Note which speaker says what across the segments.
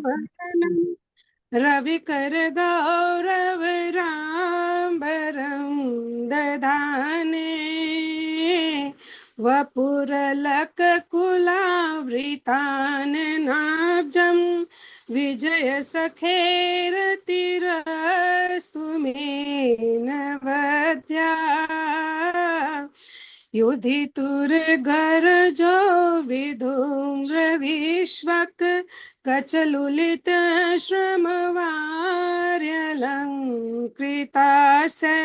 Speaker 1: वदनं रविकर गौरव राम्बरं दधाने वपुरलककुलावृताननाब्जं विजय सखेरतिरस्तु मे नवद्या युधितुर्गर्जो विधूम्रविश्वक कचलुलित श्रमवार्यलङ्कृतासे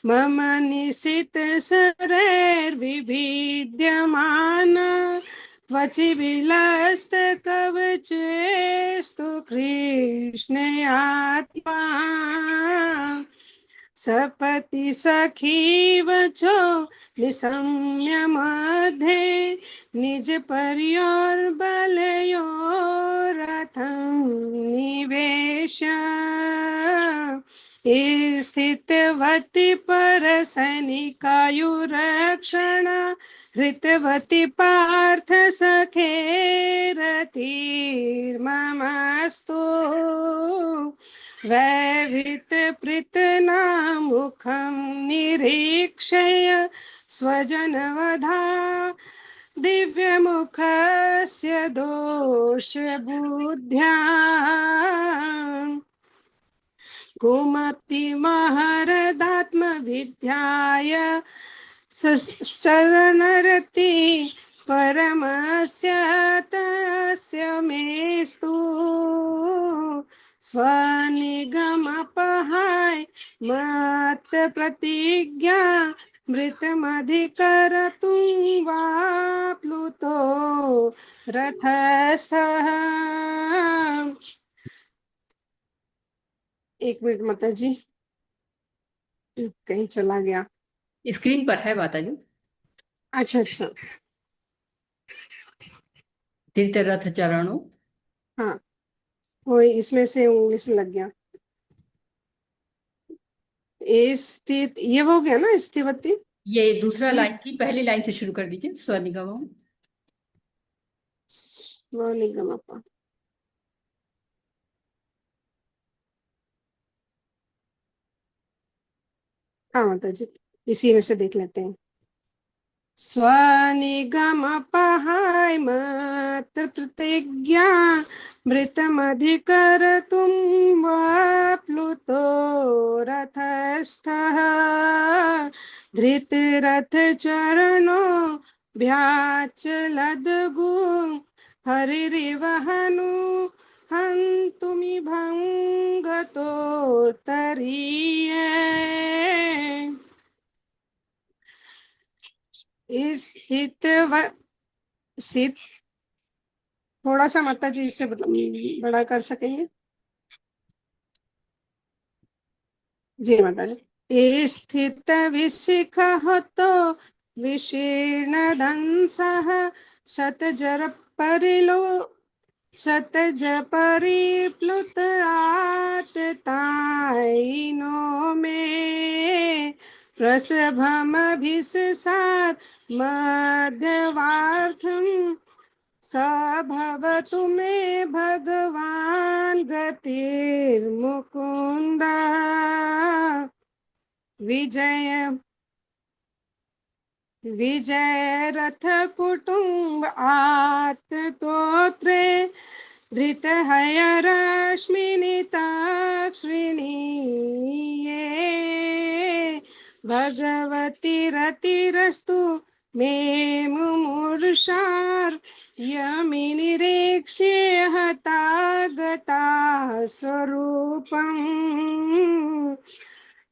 Speaker 1: मम निशित सरैर्विभिद्यमान त्वचि विलस्त कवचेस्तु कृष्णयात्मा सपति सखीव चो निशम्य मध्ये निज परियोर बलयोर रथं निवेश्य स्थितवती परसैनिकायुरक्षण हृतवती पार्थ सखेरतिर्ममस्तु वैभृतपृतनामुखं निरीक्षय स्वजनवधा दिव्यमुखस्य दोषबुद्ध्या कुमतिमहरदात्मविद्याय चरणरति परमस्य तस्य मेस्तु स्वनिगमपहाय मत प्रतिज्ञा मृतमधिकर्तुं वा प्लुतो रथस्थः। एक मिनट माता जी, कहीं चला गया।
Speaker 2: स्क्रीन पर है माता जी।
Speaker 1: अच्छा अच्छा,
Speaker 2: तीर्थरथ चरणों।
Speaker 1: हाँ वो इसमें से उंगली से लग गया। स्थित ये हो गया ना, स्थिवती।
Speaker 2: ये दूसरा लाइन थी, पहली लाइन से शुरू कर दीजिए। स्वनिगम।
Speaker 1: स्वनिगमपा, हाँ माता जी, इसी में से देख लेते हैं। स्वनिगमपहाय मत प्रतिज्ञा मृतमधिकर्तुं वा प्लुतो रथस्थः धृतरथचरणो भ्याचलद्गु हरिरिवहनु हन्तुमि भंगतोत्तरीये स्थित सित थोड़ा सा माता जी इससे बड़ा कर सकेंगे जी माता जी। स्थित विशिख तो विशीर्ण दंसः शतजर परिलो शतज परिप्लुत आततायिनो में प्रसभमभिससात् मध्यवार्थं स भवतु मे भगवान् गतिर्मुकुन्द विजय विजय रथ कुटुम्ब आततोत्रे धृत हयरश्मिनिताक्षिणीये भगवती रतिरस्तु मे मुमूर्षार् यमिनिरीक्ष्य हतागता स्वरूपम्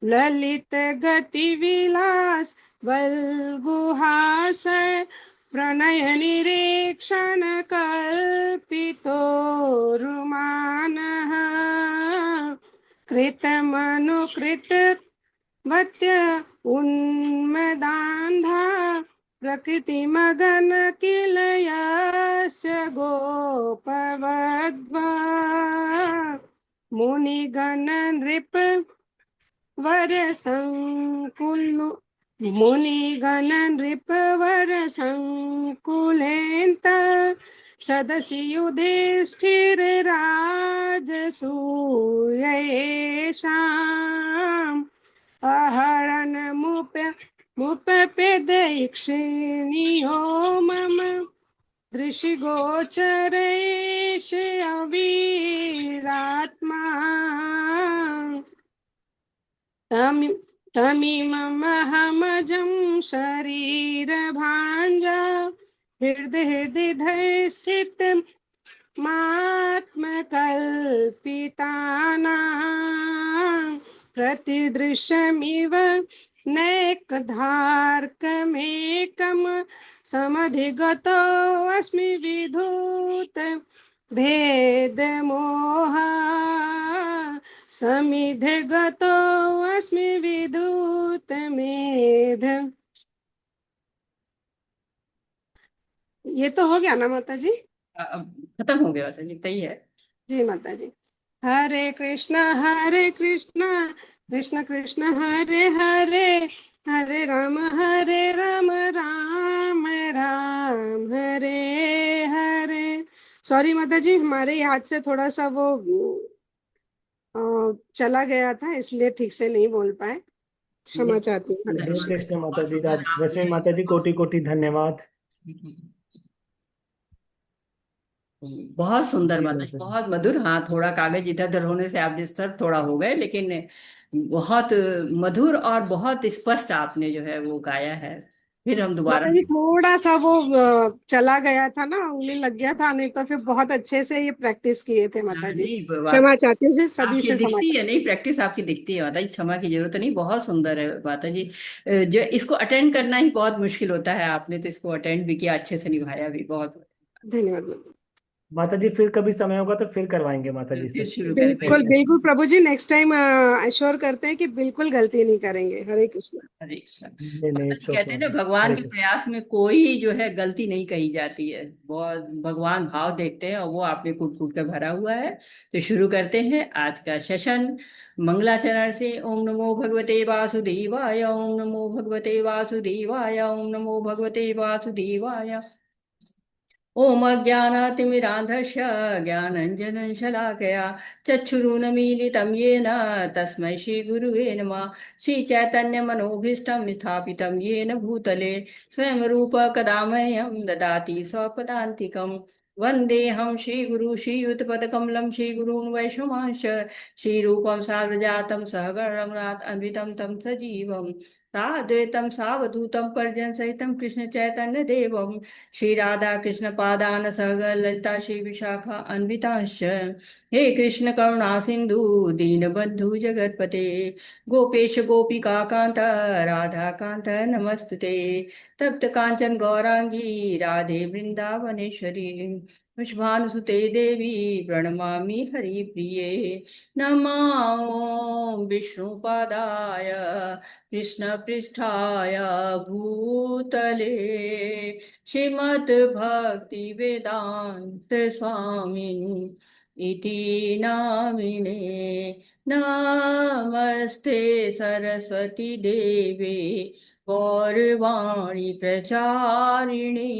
Speaker 1: ललित गति विलास वल्गुहास प्रणय निरीक्षण कल्पितो रुमानः कृतमनुकृत वत्य उन्मदान्धा प्रकृतिमगन किल यस्य गोपवद्वा मुनिगण नृप वर संकुल मुनिगण नृपवर संकुलेन्त सदसि युधिष्ठिरराजसूयेषाम् अहरन्मुपपेदैक्षिणीयो मम दृशिगोचरेष अवीरात्मा तमि तमिममहमजं शरीरभाण्डा हृदय स्थितमात्मकल्पितानां प्रतिदृश्यमिव नैकधार्कमेकं समधिगतोऽस्मि विधूत भेदमोह समिधिगतोऽस्मि विधूत मेध। ये तो हो गया ना माता जी?
Speaker 2: अब खत्म हो गया वैसे, जितना ही है।
Speaker 1: जी माता जी। हरे कृष्णा कृष्ण कृष्ण हरे हरे, हरे राम राम राम हरे हरे। सॉरी माता जी, हमारे हाथ से थोड़ा सा वो चला गया था, इसलिए ठीक से नहीं बोल पाए, क्षमा
Speaker 2: नहीं,
Speaker 1: चाहती हूँ। हरे
Speaker 3: हरे
Speaker 1: कृष्ण।
Speaker 3: कृष्ण माता
Speaker 2: बहुत
Speaker 3: जी।
Speaker 2: सुंदर
Speaker 3: वैसे
Speaker 2: आपने।
Speaker 3: माता जी कोटि कोटि धन्यवाद।
Speaker 2: बहुत सुंदर
Speaker 3: जी
Speaker 2: माता जी,
Speaker 3: माता जी।
Speaker 2: बहुत मधुर। हाँ, थोड़ा कागज इधर उधर होने से आप डिस्टर्ब थोड़ा हो गए, लेकिन बहुत मधुर और बहुत स्पष्ट आपने जो है वो गाया है। फिर हम दोबारा
Speaker 1: माता जी
Speaker 2: से।
Speaker 1: थोड़ा सा वो चला गया था ना, उंगली लग गया था, नहीं तो फिर बहुत अच्छे से ये प्रैक्टिस किए थे माता जी।
Speaker 2: नहीं,
Speaker 1: क्षमा चाहती हूँ जी, सभी
Speaker 2: आपकी
Speaker 1: से क्षमा
Speaker 2: दिखती है,
Speaker 1: चाहती
Speaker 2: नहीं प्रैक्टिस आपकी दिखती है माता जी, क्षमा की जरूरत नहीं। बहुत सुंदर है माता जी। जो इसको अटेंड करना ही बहुत मुश्किल होता है, आपने तो इसको अटेंड भी किया, अच्छे से निभाया भी। बहुत
Speaker 1: हूँ। धन्यवाद माता जी।
Speaker 3: माता जी फिर कभी समय होगा तो फिर करवाएंगे माता जी से।
Speaker 2: फिर शुरू करें
Speaker 1: बिल्कुल
Speaker 2: पहले।
Speaker 1: बिल्कुल प्रभु जी, नेक्स्ट टाइम अश्योर करते हैं कि बिल्कुल गलती नहीं करेंगे। हरे कृष्ण।
Speaker 2: हरे कृष्ण।
Speaker 3: नहीं नहीं,
Speaker 2: माता जी
Speaker 3: इट्स ओके
Speaker 2: कहते हैं ना,
Speaker 3: माता।
Speaker 2: भगवान
Speaker 3: हरे
Speaker 2: के
Speaker 3: कृष्ण।
Speaker 2: प्रयास में कोई जो है गलती नहीं कही जाती है। बहुत भगवान भाव देखते हैं, और वो आपने कूट कूट कर भरा हुआ है। तो शुरू करते हैं आज का सेशन मंगलाचरण से। ओम नमो भगवते वासुदेवाय, ओम नमो भगवते वासुदेवाय, ओम नमो भगवते वासुदेवाय। ओम अज्ञानातिमिरान्धस्य ज्ञानञ्जनं शलाकया चक्षुरुन्मीलितं येन तस्मै श्रीगुरुवे नमः। श्रीचैतन्यमनोभीष्टं स्थापितं येन भूतले स्वयं रूप कदा मह्यं ददाति स्वपदान्तिकम्। वन्देऽहं श्रीगुरु श्रीयुतपदकमलं श्रीगुरून् वैष्णवांश्च श्रीरूपं साग्रजातं सहगण रघुनाथ अन्वितं तं सजीवम् साद्वैतं सावधूतं परिजनसहितं कृष्ण चैतन्य देवम् श्री राधा कृष्ण पादान सहगण ललिता श्री विशाखा अन्विताश्च। हे कृष्ण करुणा सिंधु दीनबंधु जगतपते गोपेश गोपिका कांत राधा कांत नमस्तुते। तप्त कांचन गौरांगी राधे वृंदावनेश्वरी वृषभानुसुते देवी प्रणमामि हरिप्रिये। नमो विष्णुपादाय कृष्णपृष्ठाय भूतले श्रीमद्भक्तिवेदान्त स्वामिन् इति नामिने। नमस्ते सरस्वती देवे गौरवाणी प्रचारिणे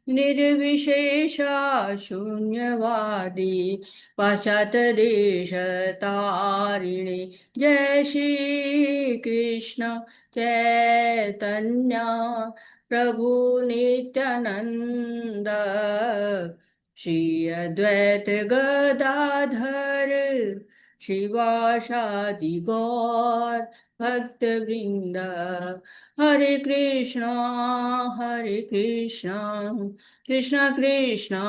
Speaker 2: निर्विशेषा शून्यवादी पाश्चात्यदेशतारिणे। जय श्री कृष्ण चैतन्य प्रभु नित्यानंद श्री अद्वैत गदाधर शिवासादि गौर भक्त वृंद। हरे कृष्णा कृष्ण कृष्णा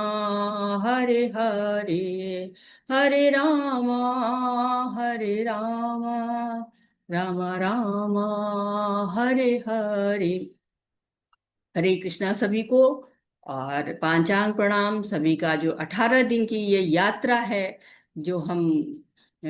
Speaker 2: हरे हरे, हरे राम राम राम हरे हरे। हरे कृष्णा सभी को। और पांचांग प्रणाम सभी का। जो 18 दिन की ये यात्रा है, जो हम अ,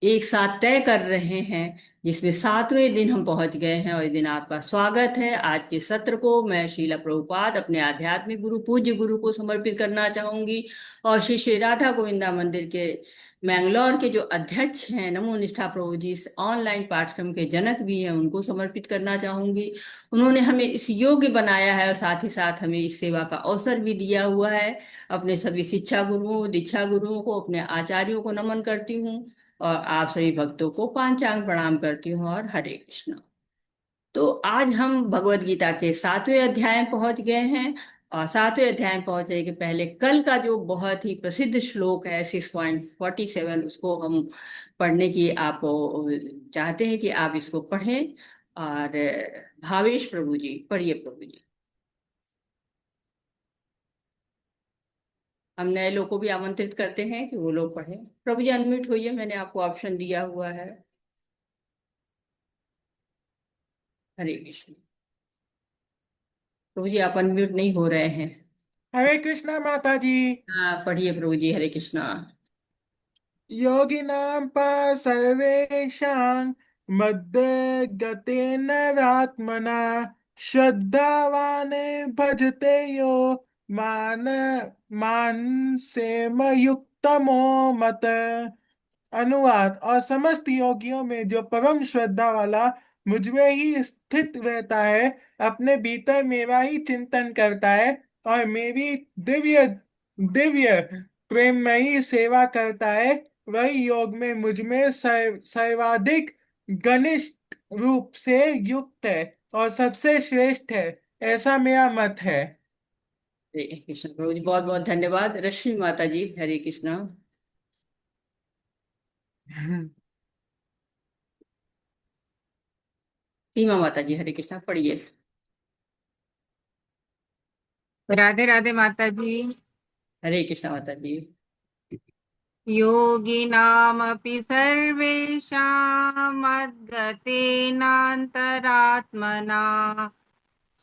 Speaker 2: एक साथ तय कर रहे हैं, जिसमें 7वें दिन हम पहुंच गए हैं, और इस दिन आपका स्वागत है। आज के सत्र को मैं शीला प्रभुपाद अपने आध्यात्मिक गुरु पूज्य गुरु को समर्पित करना चाहूंगी, और श्री श्री राधा गोविंदा मंदिर के मैंगलोर के जो अध्यक्ष हैं नमो निष्ठा प्रभु जी, इस ऑनलाइन पाठ्यक्रम के जनक भी हैं, उनको समर्पित करना चाहूंगी। उन्होंने हमें इस योग्य बनाया है और साथ ही साथ हमें इस सेवा का अवसर भी दिया हुआ है। अपने सभी शिक्षा गुरुओं दीक्षा गुरुओं को, अपने आचार्यों को नमन करती हूँ, और आप सभी भक्तों को पांचांग प्रणाम करती हूँ, और हरे कृष्ण। तो आज हम भगवत गीता के 7वें अध्याय में पहुंच गए हैं। और 7वें अध्याय में पहुंचने के पहले कल का जो बहुत ही प्रसिद्ध श्लोक है 6.47, उसको हम पढ़ने की आप चाहते हैं कि आप इसको पढ़ें। और भावेश प्रभु जी पढ़िए प्रभु जी। हम नए लोग को भी आमंत्रित करते हैं कि वो लोग पढ़ें। प्रभु जी अनम्यूट होइए, मैंने आपको ऑप्शन दिया हुआ है। हरे कृष्ण। प्रभु जी आप अनम्यूट नहीं हो रहे हैं।
Speaker 4: हरे कृष्णा माता जी।
Speaker 2: हाँ पढ़िए प्रभु जी, हरे कृष्णा।
Speaker 4: योगिनां सर्वेषां मद्गतेन नरात्मना श्रद्धावान् भजते यो मान मानसेमयुक्तमो मत। अनुवाद। और समस्त योगियों में जो परम श्रद्धा वाला मुझ में ही स्थित रहता है, अपने भीतर मेरा ही चिंतन करता है और मेरी दिव्य दिव्य प्रेममयी सेवा करता है, वही योग में मुझ में सर्वाधिक घनिष्ठ रूप से युक्त है और सबसे श्रेष्ठ है, ऐसा मेरा मत है।
Speaker 2: हरे कृष्ण प्रभु जी, बहुत बहुत धन्यवाद। रश्मि माता जी हरे कृष्णा। सीमा माता जी हरे कृष्णा पढ़िए।
Speaker 5: राधे राधे माता जी।
Speaker 2: हरे कृष्णा माता जी।
Speaker 5: योगिनामपि सर्वेषां मद्गतेनान्तरात्मना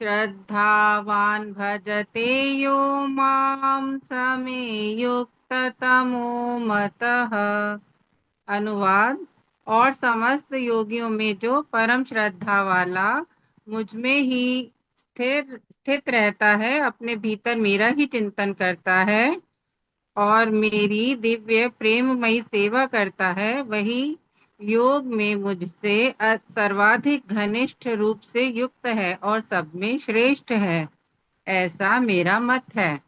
Speaker 5: श्रद्धावान् भजते यो मां स मे युक्ततमो मतः। अनुवाद। और समस्त योगियों में जो परम श्रद्धा वाला मुझ में ही स्थिर स्थित रहता है, अपने भीतर मेरा ही चिंतन करता है और मेरी दिव्य प्रेममयी सेवा करता है, वही योग में मुझसे सर्वाधिक घनिष्ठ रूप से युक्त है और सब में श्रेष्ठ है, ऐसा मेरा मत है।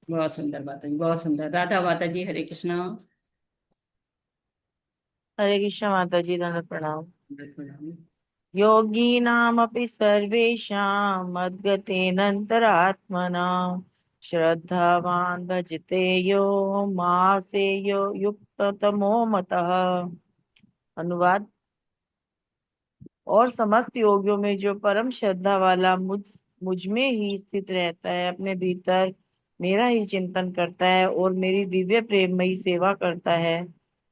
Speaker 2: बहुत सुंदर माता जी, बहुत सुंदर। राधा माता जी हरे कृष्णा।
Speaker 6: हरे कृष्ण माता जी, दंड प्रणाम।
Speaker 2: प्रणाम।
Speaker 6: योगिनामपि सर्वेषां मद्गतेनन्तरात्मना श्रद्धावान् भजते यो मासेयो युक्ततमो मतः। अनुवाद। और समस्त योगियों में जो परम श्रद्धा वाला मुझ में ही स्थित रहता है, अपने भीतर मेरा ही चिंतन करता है और मेरी दिव्य प्रेममयी सेवा करता है,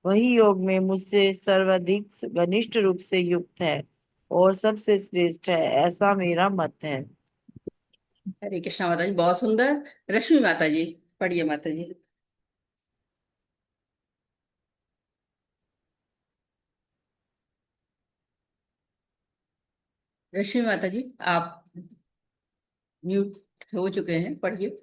Speaker 6: वही योग में मुझसे सर्वाधिक घनिष्ठ रूप से युक्त है और सबसे श्रेष्ठ है, ऐसा मेरा मत है।
Speaker 2: हरे कृष्णा माता जी, बहुत सुंदर। रश्मि माता जी पढ़िए माता जी। रश्मि माता जी आप म्यूट हो चुके हैं, पढ़िए।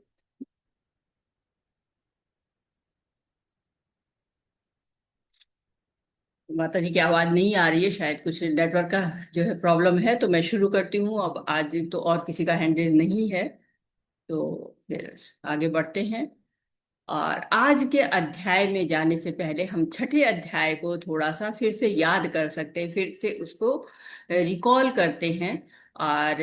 Speaker 2: माता जी की आवाज नहीं आ रही है, शायद कुछ नेटवर्क का जो है प्रॉब्लम है। तो मैं शुरू करती हूँ। अब आज तो और किसी का हैंड रेज़ नहीं है, तो फिर आगे बढ़ते हैं। और आज के अध्याय में जाने से पहले हम छठे अध्याय को थोड़ा सा फिर से याद कर सकते हैं, फिर से उसको रिकॉल करते हैं। और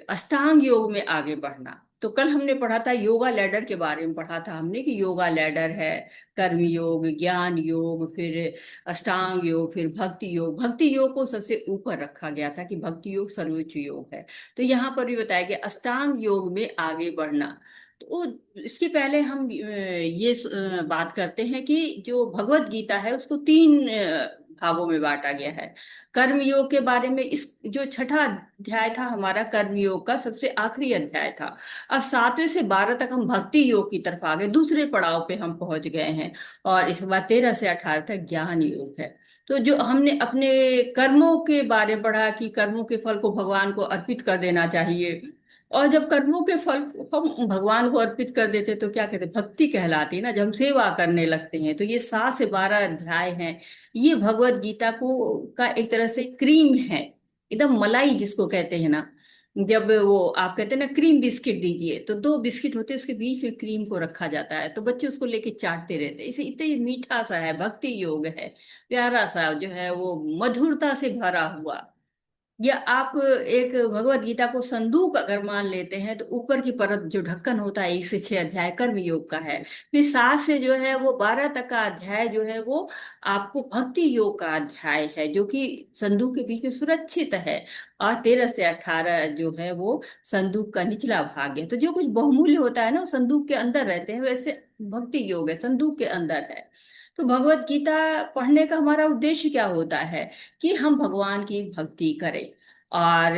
Speaker 2: अष्टांग योग में आगे बढ़ना। तो कल हमने पढ़ा था योगा लैडर के बारे में, पढ़ा था हमने कि योगा लैडर है कर्म योग, ज्ञान योग, फिर अष्टांग योग, फिर भक्ति योग। भक्ति योग को सबसे ऊपर रखा गया था कि भक्ति योग सर्वोच्च योग है। तो यहाँ पर भी बताया कि अष्टांग योग में आगे बढ़ना। तो इसके पहले हम ये बात करते हैं कि जो भगवत गीता है उसको तीन भागों में बांटा गया है। कर्म योग के बारे में, इस जो छठा अध्याय था हमारा कर्म योग का सबसे आखिरी अध्याय था। अब 7वें से 12 तक हम भक्ति योग की तरफ आ गए, दूसरे पड़ाव पे हम पहुंच गए हैं। और इसके बाद 13 से 18 तक ज्ञान योग है। तो जो हमने अपने कर्मों के बारे में पढ़ा कि कर्मों के फल को भगवान को अर्पित कर देना चाहिए, और जब कर्मों के फल को हम भगवान को अर्पित कर देते तो क्या कहते हैं, भक्ति कहलाती है ना, जब हम सेवा करने लगते हैं। तो ये 7 से 12 अध्याय हैं। ये भगवत गीता को का एक तरह से क्रीम है, एकदम मलाई जिसको कहते हैं ना। जब वो आप कहते हैं ना क्रीम बिस्किट दीजिए, तो 2 बिस्किट होते हैं, उसके बीच में क्रीम को रखा जाता है, तो बच्चे उसको लेके चाटते रहते हैं। इसे इतने मीठा सा है, भक्ति योग है, प्यारा सा जो है वो मधुरता से भरा हुआ। या आप एक भगवत गीता को संदूक अगर मान लेते हैं, तो ऊपर की परत जो ढक्कन होता है 1 से 6 अध्याय कर्म योग का है। फिर 7 से जो है वो 12 तक का अध्याय जो है वो आपको भक्ति योग का अध्याय है, जो कि संदूक के बीच में सुरक्षित है। और 13 से 18 जो है वो संदूक का निचला भाग है। तो जो कुछ बहुमूल्य होता है ना वो संदूक के अंदर रहते हैं, वैसे भक्ति योग है संदूक के अंदर है। तो भगवत गीता पढ़ने का हमारा उद्देश्य क्या होता है कि हम भगवान की भक्ति करें। और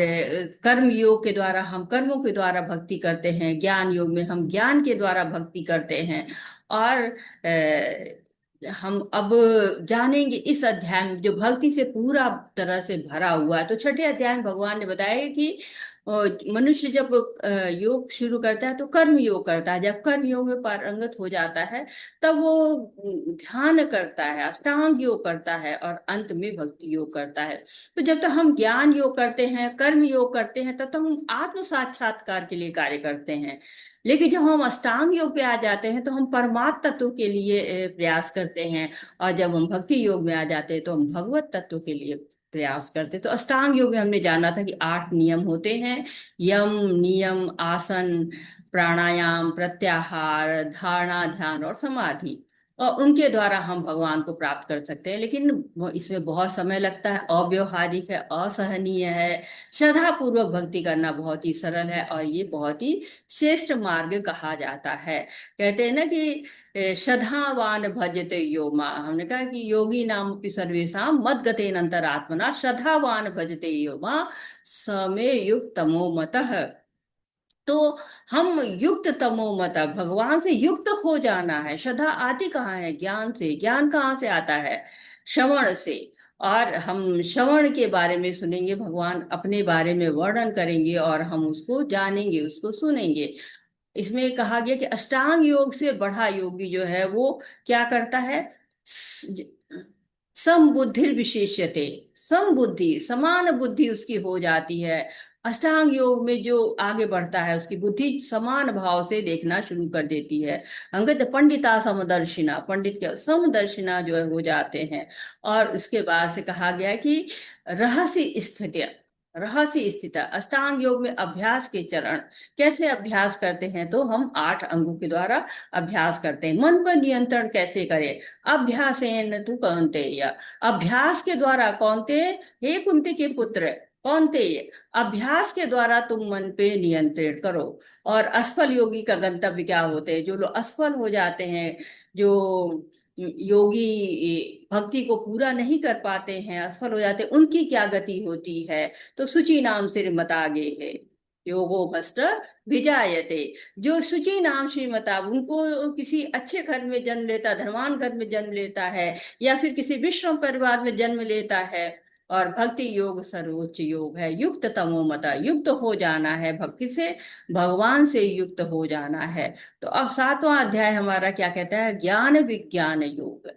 Speaker 2: कर्म योग के द्वारा हम कर्मों के द्वारा भक्ति करते हैं, ज्ञान योग में हम ज्ञान के द्वारा भक्ति करते हैं। और हम अब जानेंगे इस अध्याय में जो भक्ति से पूरा तरह से भरा हुआ है। तो छठे अध्याय में भगवान ने बताया कि अ, मनुष्य जब योग शुरू करता है तो कर्म योग करता है। जब कर्म योग में पारंगत हो जाता है तब वो ध्यान करता है, अष्टांग योग करता है, और अंत में भक्ति योग करता है। तो जब तक हम ज्ञान योग करते हैं, कर्म योग करते हैं, तब तक हम आत्म साक्षात्कार के लिए कार्य करते हैं। लेकिन जब हम अष्टांग योग पे आ जाते हैं तो हम परमात्म तत्व के लिए प्रयास करते हैं। और जब हम भक्ति योग में आ जाते हैं तो हम भगवत तत्व के लिए प्रयास करते हैं। तो अष्टांग योग में हमने जाना था कि 8 नियम होते हैं, यम नियम आसन प्राणायाम प्रत्याहार धारणा ध्यान और समाधि। और उनके द्वारा हम भगवान को प्राप्त कर सकते हैं। लेकिन इसमें बहुत समय लगता है, अव्यवहारिक है, असहनीय है। श्रद्धा पूर्वक भक्ति करना बहुत ही सरल है, और ये बहुत ही श्रेष्ठ मार्ग कहा जाता है। कहते हैं ना कि श्रद्धावान भजते यो मां, हमने कहा कि योगी नाम अपि सर्वेषां मद्गतेन अंतरात्मना श्रद्धावान भजते यो मां समे युक्त तमो मतः। तो हम युक्त तमो मत, भगवान से युक्त हो जाना है। श्रद्धा आती कहाँ है? ज्ञान से। ज्ञान कहाँ से आता है? श्रवण से। और हम श्रवण के बारे में सुनेंगे, भगवान अपने बारे में वर्णन करेंगे और हम उसको जानेंगे, उसको सुनेंगे। इसमें कहा गया कि अष्टांग योग से बढ़ा योगी जो है वो क्या करता है? समबुद्धि विशेष्यते, समबुद्धि, समान बुद्धि उसकी हो जाती है। अष्टांग योग में जो आगे बढ़ता है उसकी बुद्धि समान भाव से देखना शुरू कर देती है। हम कहते पंडिता समदर्शिना, पंडित के समदर्शिना जो है हो जाते हैं। और उसके बाद से कहा गया कि रहस्य स्थिति, रहस्य स्थित अष्टांग योग में अभ्यास के चरण कैसे अभ्यास करते हैं? तो हम 8 अंगों के द्वारा अभ्यास करते हैं। मन पर नियंत्रण कैसे करें? अभ्यासेन तु कौन्तेय, अभ्यास के द्वारा। कौन्ते, हे कुंती के पुत्र कौन्तेय, अभ्यास के द्वारा तुम मन पे नियंत्रण करो। और असफल योगी का गंतव्य क्या होते हैं? जो लोग असफल हो जाते हैं, जो योगी भक्ति को पूरा नहीं कर पाते हैं, असफल हो जाते हैं, उनकी क्या गति होती है? तो शुचि नाम श्रीमतागे है, योगो भ्रष्ट विजायते। जो शुचि नाम श्रीमता, उनको किसी अच्छे घर में जन्म लेता, धनवान घर में जन्म लेता है, या फिर किसी विश्व परिवार में जन्म लेता है। और भक्ति योग सर्वोच्च योग है। युक्त तमो मता, युक्त हो जाना है भक्ति से, भगवान से युक्त हो जाना है। तो अब 7वां अध्याय हमारा क्या कहता है? ज्ञान विज्ञान योग,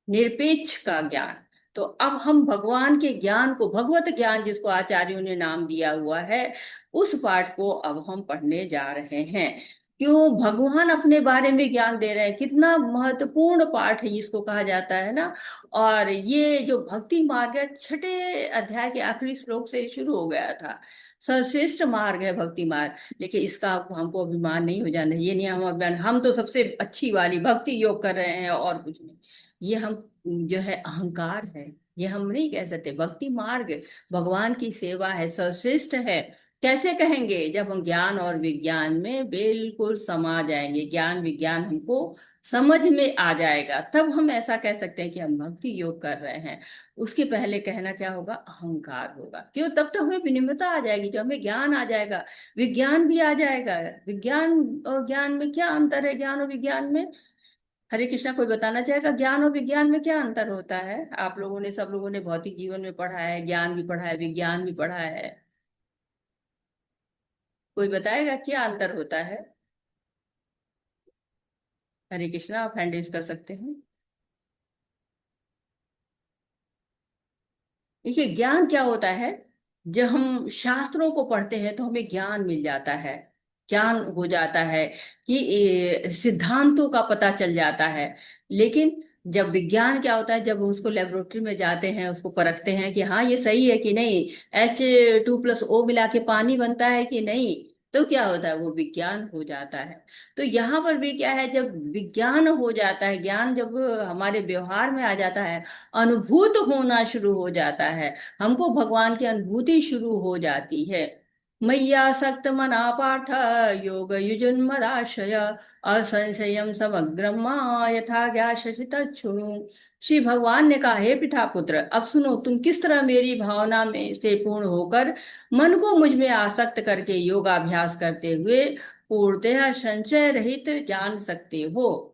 Speaker 2: निरपेक्ष का ज्ञान। तो अब हम भगवान के ज्ञान को, भगवत ज्ञान जिसको आचार्यों ने नाम दिया हुआ है, उस पाठ को अब हम पढ़ने जा रहे हैं। क्यों? भगवान अपने बारे में ज्ञान दे रहे हैं। कितना महत्वपूर्ण पाठ है इसको कहा जाता है ना। और ये जो भक्ति मार्ग है, छठे अध्याय के आखिरी श्लोक से शुरू हो गया था। सर्वश्रेष्ठ मार्ग है भक्ति मार्ग। लेकिन इसका हमको अभिमान नहीं हो जाना, ये नहीं हम अभिमान हम तो सबसे अच्छी वाली भक्ति योग कर रहे हैं और कुछ नहीं। ये हम जो है अहंकार है, ये हम नहीं कह सकते। भक्ति मार्ग भगवान की सेवा है, सर्वश्रेष्ठ है। कैसे कहेंगे? जब हम ज्ञान और विज्ञान में बिल्कुल समा जाएंगे, ज्ञान विज्ञान हमको समझ में आ जाएगा, तब हम ऐसा कह सकते हैं कि हम भक्ति योग कर रहे हैं। उसके पहले कहना क्या होगा? अहंकार होगा। क्यों? तब तो हमें विनम्रता आ जाएगी, जब हमें ज्ञान आ जाएगा, विज्ञान भी आ जाएगा। विज्ञान और ज्ञान में क्या अंतर है? ज्ञान और विज्ञान में, हरे कृष्णा, कोई बताना चाहेगा ज्ञान और विज्ञान में क्या अंतर होता है? आप लोगों ने, सब लोगों ने भौतिक जीवन में पढ़ा है, ज्ञान भी पढ़ा है, विज्ञान भी पढ़ा है। कोई बताएगा क्या अंतर होता है? हरे कृष्णा, आप हैंड रेज कर सकते हैं। देखिए, ज्ञान क्या होता है? जब हम शास्त्रों को पढ़ते हैं तो हमें ज्ञान मिल जाता है, ज्ञान हो जाता है कि सिद्धांतों का पता चल जाता है। लेकिन जब विज्ञान क्या होता है, जब उसको लेबोरेटरी में जाते हैं, उसको परखते हैं कि हाँ ये सही है कि नहीं, H2+O मिला के पानी बनता है कि नहीं, तो क्या होता है? वो विज्ञान हो जाता है। तो यहाँ पर भी क्या है, जब विज्ञान हो जाता है, ज्ञान जब हमारे व्यवहार में आ जाता है, अनुभूत होना शुरू हो जाता है, हमको भगवान की अनुभूति शुरू हो जाती है। मय्यासक्त मना पार्थ योग युजुन्मदाशय असंशयम समग्रम मां यथा ज्ञास्यसि तच्छृणु। श्री भगवान ने कहा, हे पिता पुत्र, अब सुनो, तुम किस तरह मेरी भावना में से पूर्ण होकर मन को मुझ में आसक्त करके योगाभ्यास करते हुए पूर्णतः संशय रहित जान सकते हो।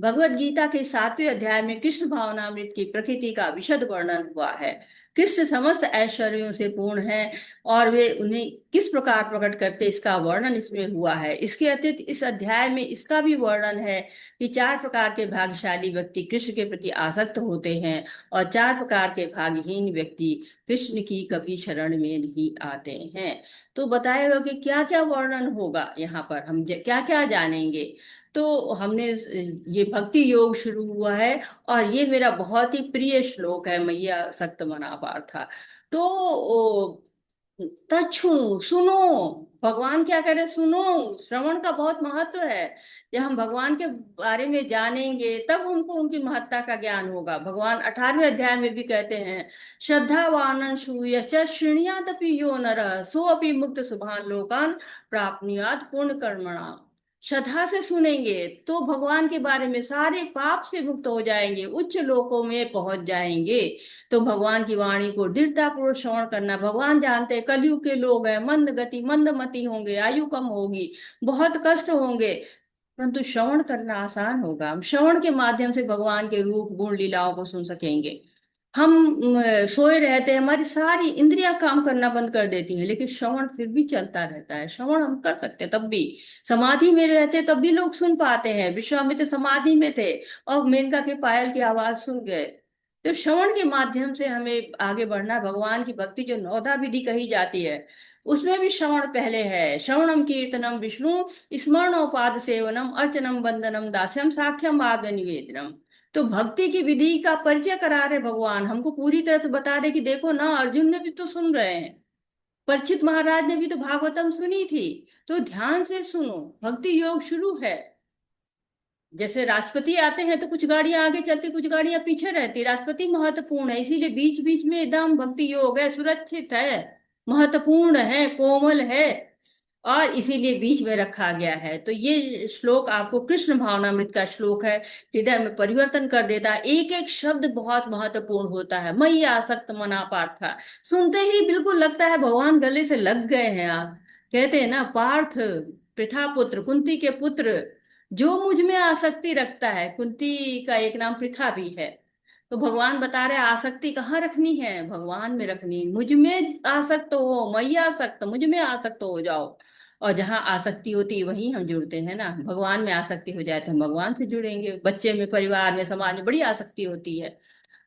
Speaker 2: भगवत गीता के 7वें अध्याय में कृष्ण भावनामृत की प्रकृति का विशद वर्णन हुआ है। कृष्ण समस्त ऐश्वर्यों से पूर्ण हैं और वे उन्हें किस प्रकार प्रकट करते, इसका वर्णन इसमें हुआ है। इसके अतिरिक्त इस अध्याय में इसका भी वर्णन है कि 4 प्रकार के भाग्यशाली व्यक्ति कृष्ण के प्रति आसक्त होते हैं और 4 प्रकार के भाग्यहीन व्यक्ति कृष्ण की कभी शरण में नहीं आते हैं। तो बताएगा कि क्या क्या वर्णन होगा, यहाँ पर हम क्या क्या जानेंगे। तो हमने ये भक्ति योग शुरू हुआ है और ये मेरा बहुत ही प्रिय श्लोक है, मैया सक्त मना पार्था। तो तच्छृणु, सुनो। भगवान क्या कह रहे हैं? सुनो। श्रवण का बहुत महत्व है। जब हम भगवान के बारे में जानेंगे तब हमको उनकी महत्ता का ज्ञान होगा। भगवान 18वें अध्याय में भी कहते हैं, श्रद्धावान शूयश्च शृणुयादपि यो नरः सोऽपि मुक्त शुभान लोकान प्राप्नुयात् पूर्ण कर्मणा। श्रद्धा से सुनेंगे तो भगवान के बारे में सारे पाप से मुक्त हो जाएंगे, उच्च लोकों में पहुंच जाएंगे। तो भगवान की वाणी को दृढ़ता पूर्वक श्रवण करना। भगवान जानते हैं कलयुग के लोग हैं, मंद गति मंदमति होंगे, आयु कम होगी, बहुत कष्ट होंगे, परंतु श्रवण करना आसान होगा। हम श्रवण के माध्यम से भगवान के रूप गुण लीलाओं को सुन सकेंगे। हम सोए रहते हैं, हमारी सारी इंद्रियां काम करना बंद कर देती हैं, लेकिन श्रवण फिर भी चलता रहता है। श्रवण हम कर सकते हैं तब भी। समाधि में रहते तब भी लोग सुन पाते हैं। विश्वामित्र समाधि में थे और मेनका के पायल की आवाज सुन गए। तो श्रवण के माध्यम से हमें आगे बढ़ना। भगवान की भक्ति जो 9धा विधि कही जाती है, उसमें भी श्रवण पहले है। श्रवणम कीर्तनम विष्णु स्मरणोपाद सेवनम अर्चनम वंदनम दास्यम साख्यम आद्य निवेदनम। तो भक्ति की विधि का परिचय करा रहे भगवान, हमको पूरी तरह से बता रहे कि देखो ना, अर्जुन ने भी तो सुन रहे हैं, परीक्षित महाराज ने भी तो भागवतम सुनी थी। तो ध्यान से सुनो, भक्ति योग शुरू है। जैसे राष्ट्रपति आते हैं तो कुछ गाड़ियां आगे चलती, कुछ गाड़ियां पीछे रहती। राष्ट्रपति महत्वपूर्ण है, इसीलिए बीच बीच में एकदम भक्ति योग है, सुरक्षित है, महत्वपूर्ण है, कोमल है, और इसीलिए बीच में रखा गया है। तो ये श्लोक आपको कृष्ण भावनामृत का श्लोक है, हृदय में परिवर्तन कर देता है। एक एक शब्द बहुत महत्वपूर्ण होता है। मयि आसक्त मना पार्था, सुनते ही बिल्कुल लगता है भगवान गले से लग गए हैं। आप कहते हैं ना, पार्थ पृथा पुत्र, कुंती के पुत्र, जो मुझ में आसक्ति रखता है। कुंती का एक नाम पृथा भी है। तो भगवान बता रहे आसक्ति कहाँ रखनी है? भगवान में रखनी। मुझ में आसक्त हो, मई आसक्त, मुझ में आसक्त हो जाओ। और जहाँ आसक्ति होती है वहीं हम जुड़ते हैं ना। भगवान में आसक्ति हो जाए तो हम भगवान से जुड़ेंगे। बच्चे में, परिवार में, समाज में बड़ी आसक्ति होती है।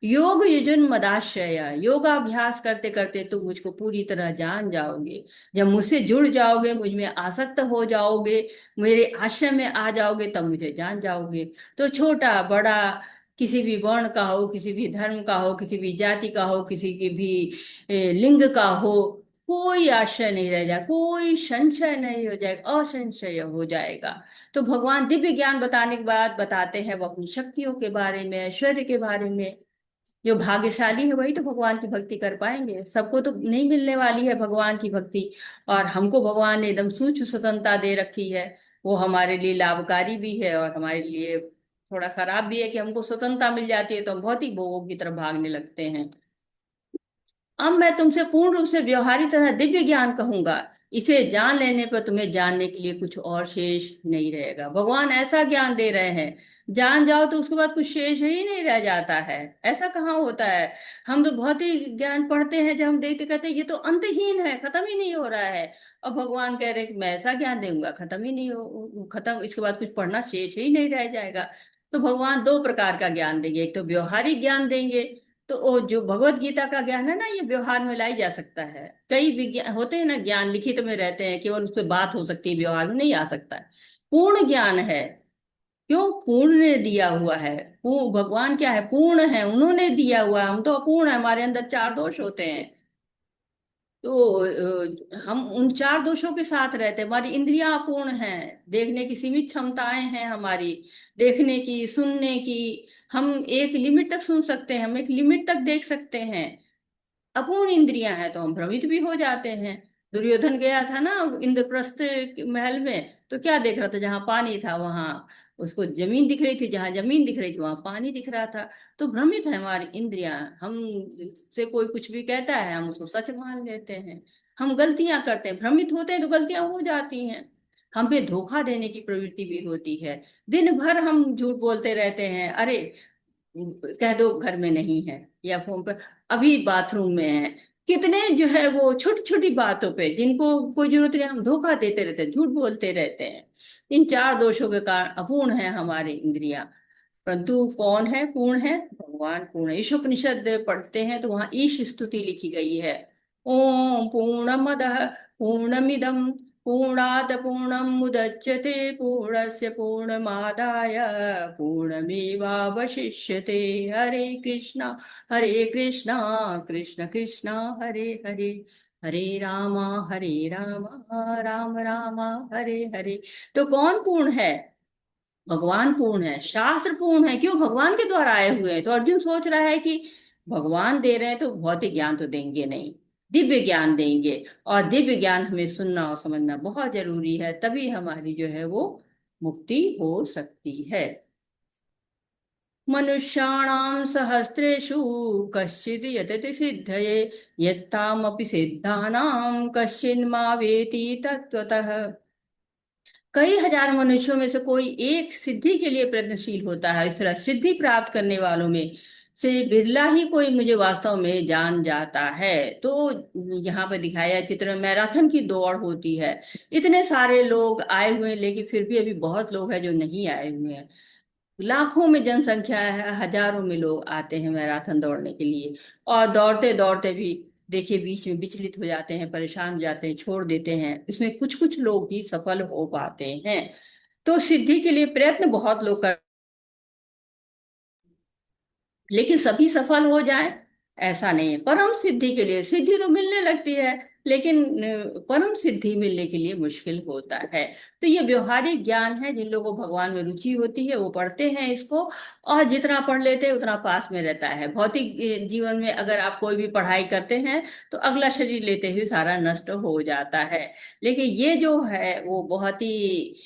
Speaker 2: योग युजुन मदाश्रय, योगाभ्यास करते करते तुम मुझको पूरी तरह जान जाओगे। जब मुझसे जुड़ जाओगे, मुझ में आसक्त हो जाओगे, मेरे आश्रय में आ जाओगे, तब मुझे जान जाओगे। तो छोटा बड़ा, किसी भी वर्ण का हो, किसी भी धर्म का हो, किसी भी जाति का हो, किसी की भी लिंग का हो, कोई आश्रय नहीं रह जाए, कोई संशय नहीं हो जाएगा, असंशय हो जाएगा। तो भगवान दिव्य ज्ञान बताने के बाद बताते हैं वो अपनी शक्तियों के बारे में, ऐश्वर्य के बारे में। जो भाग्यशाली है वही तो भगवान की भक्ति कर पाएंगे, सबको तो नहीं मिलने वाली है भगवान की भक्ति। और हमको भगवान ने एकदम सूक्ष्म स्वतंत्रता दे रखी है। वो हमारे लिए लाभकारी भी है और हमारे लिए थोड़ा खराब भी है कि हमको स्वतंत्रता मिल जाती है तो हम भौतिक भोगों की तरफ भागने लगते हैं। अब मैं तुमसे पूर्ण रूप से व्यवहारिक तथा दिव्य ज्ञान कहूंगा। इसे जान लेने पर तुम्हें जानने के लिए कुछ और शेष नहीं रहेगा। भगवान ऐसा ज्ञान दे रहे हैं, जान जाओ तो उसके बाद कुछ शेष ही नहीं रह जाता है। ऐसा कहाँ होता है। हम तो भौतिक ज्ञान पढ़ते हैं, जब हम देखते कहते हैं ये तो अंतहीन है, खत्म ही नहीं हो रहा है। और भगवान कह रहे हैं कि मैं ऐसा ज्ञान दूंगा खत्म ही नहीं हो, खत्म, इसके बाद कुछ पढ़ना शेष ही नहीं रह जाएगा। तो भगवान दो प्रकार का ज्ञान देंगे, एक तो व्यवहारिक ज्ञान देंगे। तो वो जो भगवत गीता का ज्ञान है ना, ये व्यवहार में लाई जा सकता है। कई विज्ञान होते हैं ना, ज्ञान लिखित में रहते हैं, केवल उस पर बात हो सकती है, व्यवहार में नहीं आ सकता है। पूर्ण ज्ञान है, क्यों, पूर्ण ने दिया हुआ है। भगवान क्या है, पूर्ण है, उन्होंने दिया हुआ है। हम तो अपूर्ण है, हमारे अंदर चार दोष होते हैं। तो हम उन चार दोषों के साथ रहते हैं। हमारी इंद्रियां अपूर्ण हैं, देखने की सीमित क्षमताएं हैं हमारी, देखने की, सुनने की। हम एक लिमिट तक सुन सकते हैं, हम एक लिमिट तक देख सकते हैं। अपूर्ण इंद्रियां हैं तो हम भ्रमित भी हो जाते हैं। दुर्योधन गया था ना इंद्रप्रस्थ महल में, तो क्या देख रहा था, जहां पानी था वहां उसको जमीन दिख रही थी, जहां जमीन दिख रही थी वहां पानी दिख रहा था। तो भ्रमित है हमारी इंद्रियां। हम से कोई कुछ भी कहता है हम उसको सच मान लेते हैं। हम गलतियां करते हैं, भ्रमित होते हैं तो गलतियां हो जाती हैं। हमें धोखा देने की प्रवृत्ति भी होती है। दिन भर हम झूठ बोलते रहते हैं। अरे कह दो घर में नहीं है, या फोन पर अभी बाथरूम में है। कितने जो है वो छोटी छोटी बातों पे जिनको कोई जरूरत नहीं, हम धोखा देते रहते हैं, झूठ बोलते रहते हैं। इन चार दोषों के कारण अपूर्ण है हमारी इंद्रियां। परंतु कौन है पूर्ण है, भगवान पूर्ण है। ईशोपनिषद पढ़ते हैं तो वहां ईश स्तुति लिखी गई है। ओम पूर्णमदः पूर्णमिदं पूर्णात् पूर्णं मुदच्यते पूर्णस्य पूर्णमादाय पूर्णमेवावशिष्यते। हरे कृष्णा कृष्ण कृष्ण हरे हरे, हरे रामा राम राम हरे हरे। तो कौन पूर्ण है, भगवान पूर्ण है। शास्त्र पूर्ण है, क्यों, भगवान के द्वारा आए हुए हैं। तो अर्जुन सोच रहा है कि भगवान दे रहे हैं तो भौतिक ज्ञान तो देंगे नहीं, दिव्य ज्ञान देंगे। और दिव्य ज्ञान हमें सुनना और समझना बहुत जरूरी है, तभी हमारी जो है वो मुक्ति हो सकती है। मनुष्याणां सहस्रेषु कश्चित् यतति सिद्धये यत्तामपि सिद्धानां कश्चिन्मावेति तत्त्वतः। कई हजार मनुष्यों में से कोई एक सिद्धि के लिए प्रयत्नशील होता है। इस तरह सिद्धि प्राप्त करने वालों में से बिरला ही कोई मुझे वास्तव में जान जाता है। तो यहाँ पर दिखाया चित्र में मैराथन की दौड़ होती है। इतने सारे लोग आए हुए हैं, लेकिन फिर भी अभी बहुत लोग हैं जो नहीं आए हुए हैं। लाखों में जनसंख्या है, हजारों में लोग आते हैं मैराथन दौड़ने के लिए। और दौड़ते दौड़ते भी देखिए बीच में विचलित हो जाते हैं, परेशान हो जाते हैं, छोड़ देते हैं। इसमें कुछ कुछ लोग ही सफल हो पाते हैं। तो सिद्धि के लिए प्रयत्न बहुत लोग कर, लेकिन सभी सफल हो जाएं ऐसा नहीं है। परम सिद्धि के लिए सिद्धि तो मिलने लगती है, लेकिन परम सिद्धि मिलने के लिए मुश्किल होता है। तो ये व्यवहारिक ज्ञान है, जिन लोगों को भगवान में रुचि होती है वो पढ़ते हैं इसको, और जितना पढ़ लेते हैं उतना पास में रहता है। भौतिक जीवन में अगर आप कोई भी पढ़ाई करते हैं तो अगला शरीर लेते हुए सारा नष्ट हो जाता है। लेकिन ये जो है वो बहुत ही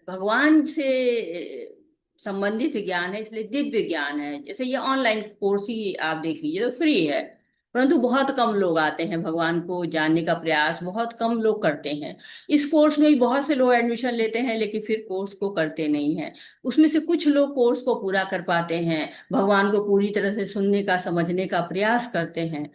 Speaker 2: भगवान से संबंधित ज्ञान है, इसलिए दिव्य ज्ञान है। जैसे ये ऑनलाइन कोर्स ही आप देख लीजिए तो फ्री है, परंतु बहुत कम लोग आते हैं, भगवान को जानने का प्रयास बहुत कम लोग करते हैं। इस कोर्स में भी बहुत से लोग एडमिशन लेते हैं, लेकिन फिर कोर्स को करते नहीं हैं। उसमें से कुछ लोग कोर्स को पूरा कर पाते हैं, भगवान को पूरी तरह से सुनने का, समझने का प्रयास करते हैं।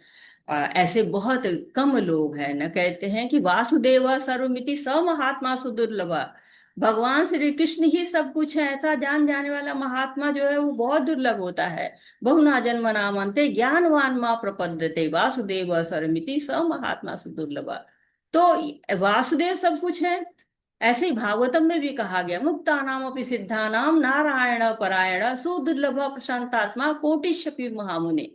Speaker 2: ऐसे बहुत कम लोग हैं। न कहते हैं कि वासुदेव सर्वमिति स महात्मा सुदुर्लभ, भगवान श्री कृष्ण ही सब कुछ है, ऐसा जान जाने वाला महात्मा जो है वो बहुत दुर्लभ होता है। बहुना जन्म नामन्ते ज्ञानवान मां प्रपद्यते वासुदेव सर्वमिति स महात्मा सुदुर्लभ। तो वासुदेव सब कुछ है। ऐसे ही भागवतम में भी कहा गया, मुक्ता नाम अपनी सिद्धा नाम नारायण परायण सुदुर्लभ प्रशांतात्मा कोटिशपि महामुने।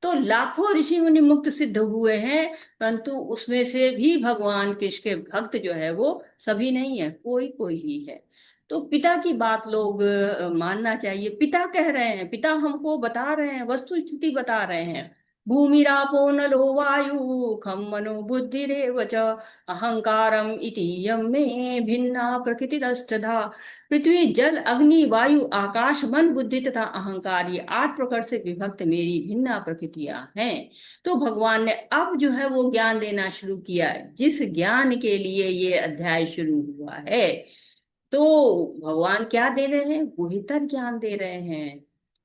Speaker 2: तो लाखों ऋषि मुनि मुक्त सिद्ध हुए हैं, परंतु उसमें से भी भगवान कृष्ण के भक्त जो है वो सभी नहीं है, कोई कोई ही है। तो पिता की बात लोग मानना चाहिए। पिता कह रहे हैं, पिता हमको बता रहे हैं, वस्तु स्थिति बता रहे हैं। भूमिरापो नलो वायु खम मनो बुद्धिरेव च अहंकारम इति यम में भिन्ना प्रकृतिरष्टधा। पृथ्वी जल अग्नि वायु आकाश मन बुद्धि तथा अहंकार, ये 8 प्रकार से विभक्त मेरी भिन्ना प्रकृतियां हैं। तो भगवान ने अब जो है वो ज्ञान देना शुरू किया, जिस ज्ञान के लिए ये अध्याय शुरू हुआ है। तो भगवान क्या दे रहे हैं? गुहितर ज्ञान दे रहे हैं,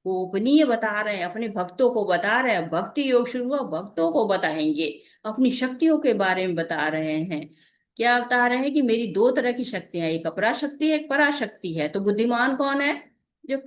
Speaker 2: गोपनीय बता रहे हैं, अपने भक्तों को बता रहे हैं। भक्ति योग शुरू हुआ, भक्तों को बताएंगे, अपनी शक्तियों के बारे में बता रहे हैं। क्या बता रहे हैं कि मेरी 2 तरह की शक्तियां, एक अपराशक्ति है, एक पराशक्ति है। तो बुद्धिमान कौन है? जो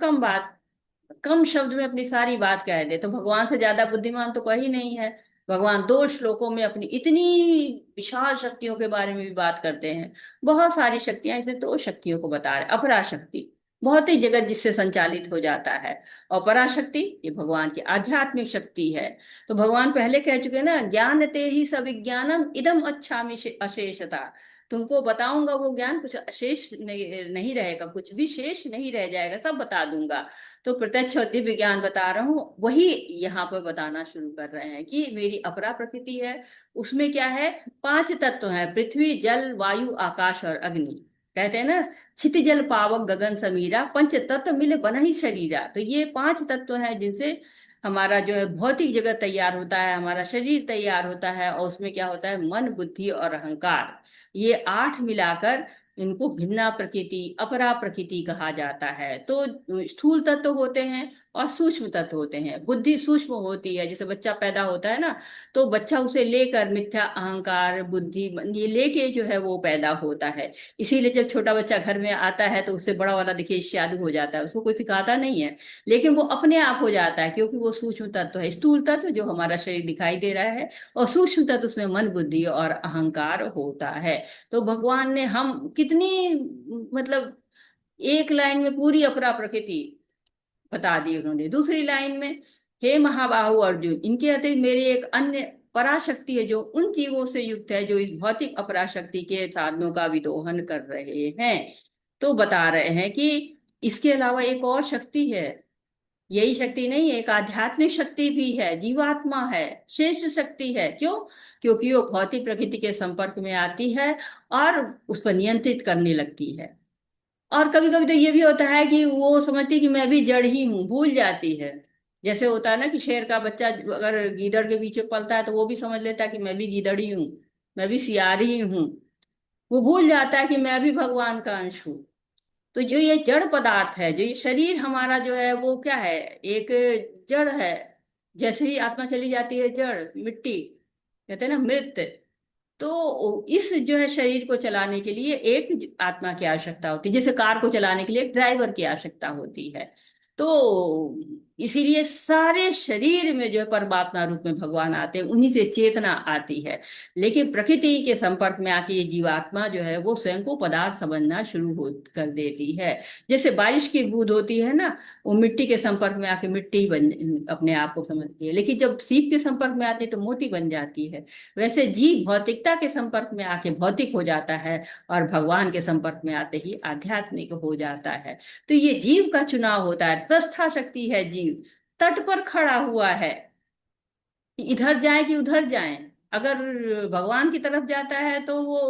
Speaker 2: कम शब्द में अपनी सारी बात कह दे। तो भगवान से ज्यादा बुद्धिमान तो कोई नहीं है। भगवान 2 श्लोकों में अपनी इतनी विशाल शक्तियों के बारे में भी बात करते हैं। बहुत सारी शक्तियां, इसमें 2 शक्तियों को बता रहे। अपराशक्ति भौतिक जगत जिससे संचालित हो जाता है, और पराशक्ति ये भगवान की आध्यात्मिक शक्ति है। तो भगवान पहले कह चुके हैं ना, ज्ञान ते ही सविज्ञानम इदम अच्छामि अशेषता। तुमको बताऊंगा वो ज्ञान, कुछ अशेष नहीं रहेगा, कुछ भी शेष नहीं रह जाएगा, सब बता दूंगा। तो प्रत्यक्ष और दिव्य ज्ञान बता रहा हूँ, वही यहाँ पर बताना शुरू कर रहे हैं कि मेरी अपरा प्रकृति है। उसमें क्या है? 5 तत्व हैं, पृथ्वी जल वायु आकाश और अग्नि। कहते हैं ना, क्षिति जल पावक गगन समीरा, पंच तत्व मिले बन ही शरीरा। तो ये 5 तत्व हैं जिनसे हमारा जो है भौतिक जगत तैयार होता है, हमारा शरीर तैयार होता है। और उसमें क्या होता है? मन बुद्धि और अहंकार, ये 8 मिलाकर इनको भिन्ना प्रकृति अपरा प्रकृति कहा जाता है। तो स्थूल तत्व होते हैं और सूक्ष्म तत्व होते हैं। बुद्धि सूक्ष्म होती है, जैसे बच्चा पैदा होता है ना, तो बच्चा उसे लेकर मिथ्या अहंकार बुद्धि ये लेके जो है वो पैदा होता है। इसीलिए जब छोटा बच्चा घर में आता है तो उससे बड़ा वाला देखिए शादी हो जाता है, उसको कोई सिखाता नहीं है, लेकिन वो अपने आप हो जाता है, क्योंकि वो सूक्ष्म तत्व है। स्थूल तत्व जो हमारा शरीर दिखाई दे रहा है, और सूक्ष्म तत्व उसमें मन बुद्धि और अहंकार होता है। तो भगवान ने हम कितनी मतलब एक लाइन में पूरी अपरा प्रकृति बता दी उन्होंने। दूसरी लाइन में, हे महाबाहु अर्जुन, इनके अतिरिक्त मेरी एक अन्य पराशक्ति है जो उन जीवों से युक्त है जो इस भौतिक अपराशक्ति के साधनों का विदोहन कर रहे हैं। तो बता रहे हैं कि इसके अलावा एक और शक्ति है। यही शक्ति नहीं, एक आध्यात्मिक शक्ति भी है, जीवात्मा है, श्रेष्ठ शक्ति है। क्यों? क्योंकि वो भौतिक प्रकृति के संपर्क में आती है और उस पर नियंत्रित करने लगती है। और कभी कभी तो ये भी होता है कि वो समझती है कि मैं भी जड़ ही हूँ, भूल जाती है। जैसे होता है ना कि शेर का बच्चा अगर गीदड़ के पीछे पलता है तो वो भी समझ लेता है कि मैं भी गीदड़ ही हूँ, मैं भी सियार ही हूँ। वो भूल जाता है कि मैं भी भगवान का अंश हूँ। तो जो ये जड़ पदार्थ है, जो ये शरीर हमारा जो है वो क्या है? एक जड़ है। जैसे ही आत्मा चली जाती है, जड़ मिट्टी, कहते हैं ना मृत। तो इस जो है शरीर को चलाने के लिए एक आत्मा की आवश्यकता होती है, जैसे कार को चलाने के लिए एक ड्राइवर की आवश्यकता होती है। तो इसीलिए सारे शरीर में जो है परमात्मा रूप में भगवान आते हैं, उन्हीं से चेतना आती है। लेकिन प्रकृति के संपर्क में आके ये जीवात्मा जो है वो स्वयं को पदार्थ समझना शुरू हो कर देती है। जैसे बारिश की बूंद होती है ना, वो मिट्टी के संपर्क में आके मिट्टी बन अपने आप को समझती है, लेकिन जब सीप के संपर्क में आती है तो मोटी बन जाती है। वैसे जीव भौतिकता के संपर्क में आके भौतिक हो जाता है, और भगवान के संपर्क में आते ही आध्यात्मिक हो जाता है। तो ये जीव का चुनाव होता है। तस्था शक्ति है जीव, तट पर खड़ा हुआ है, इधर जाए कि उधर जाए। अगर भगवान की तरफ जाता है तो वो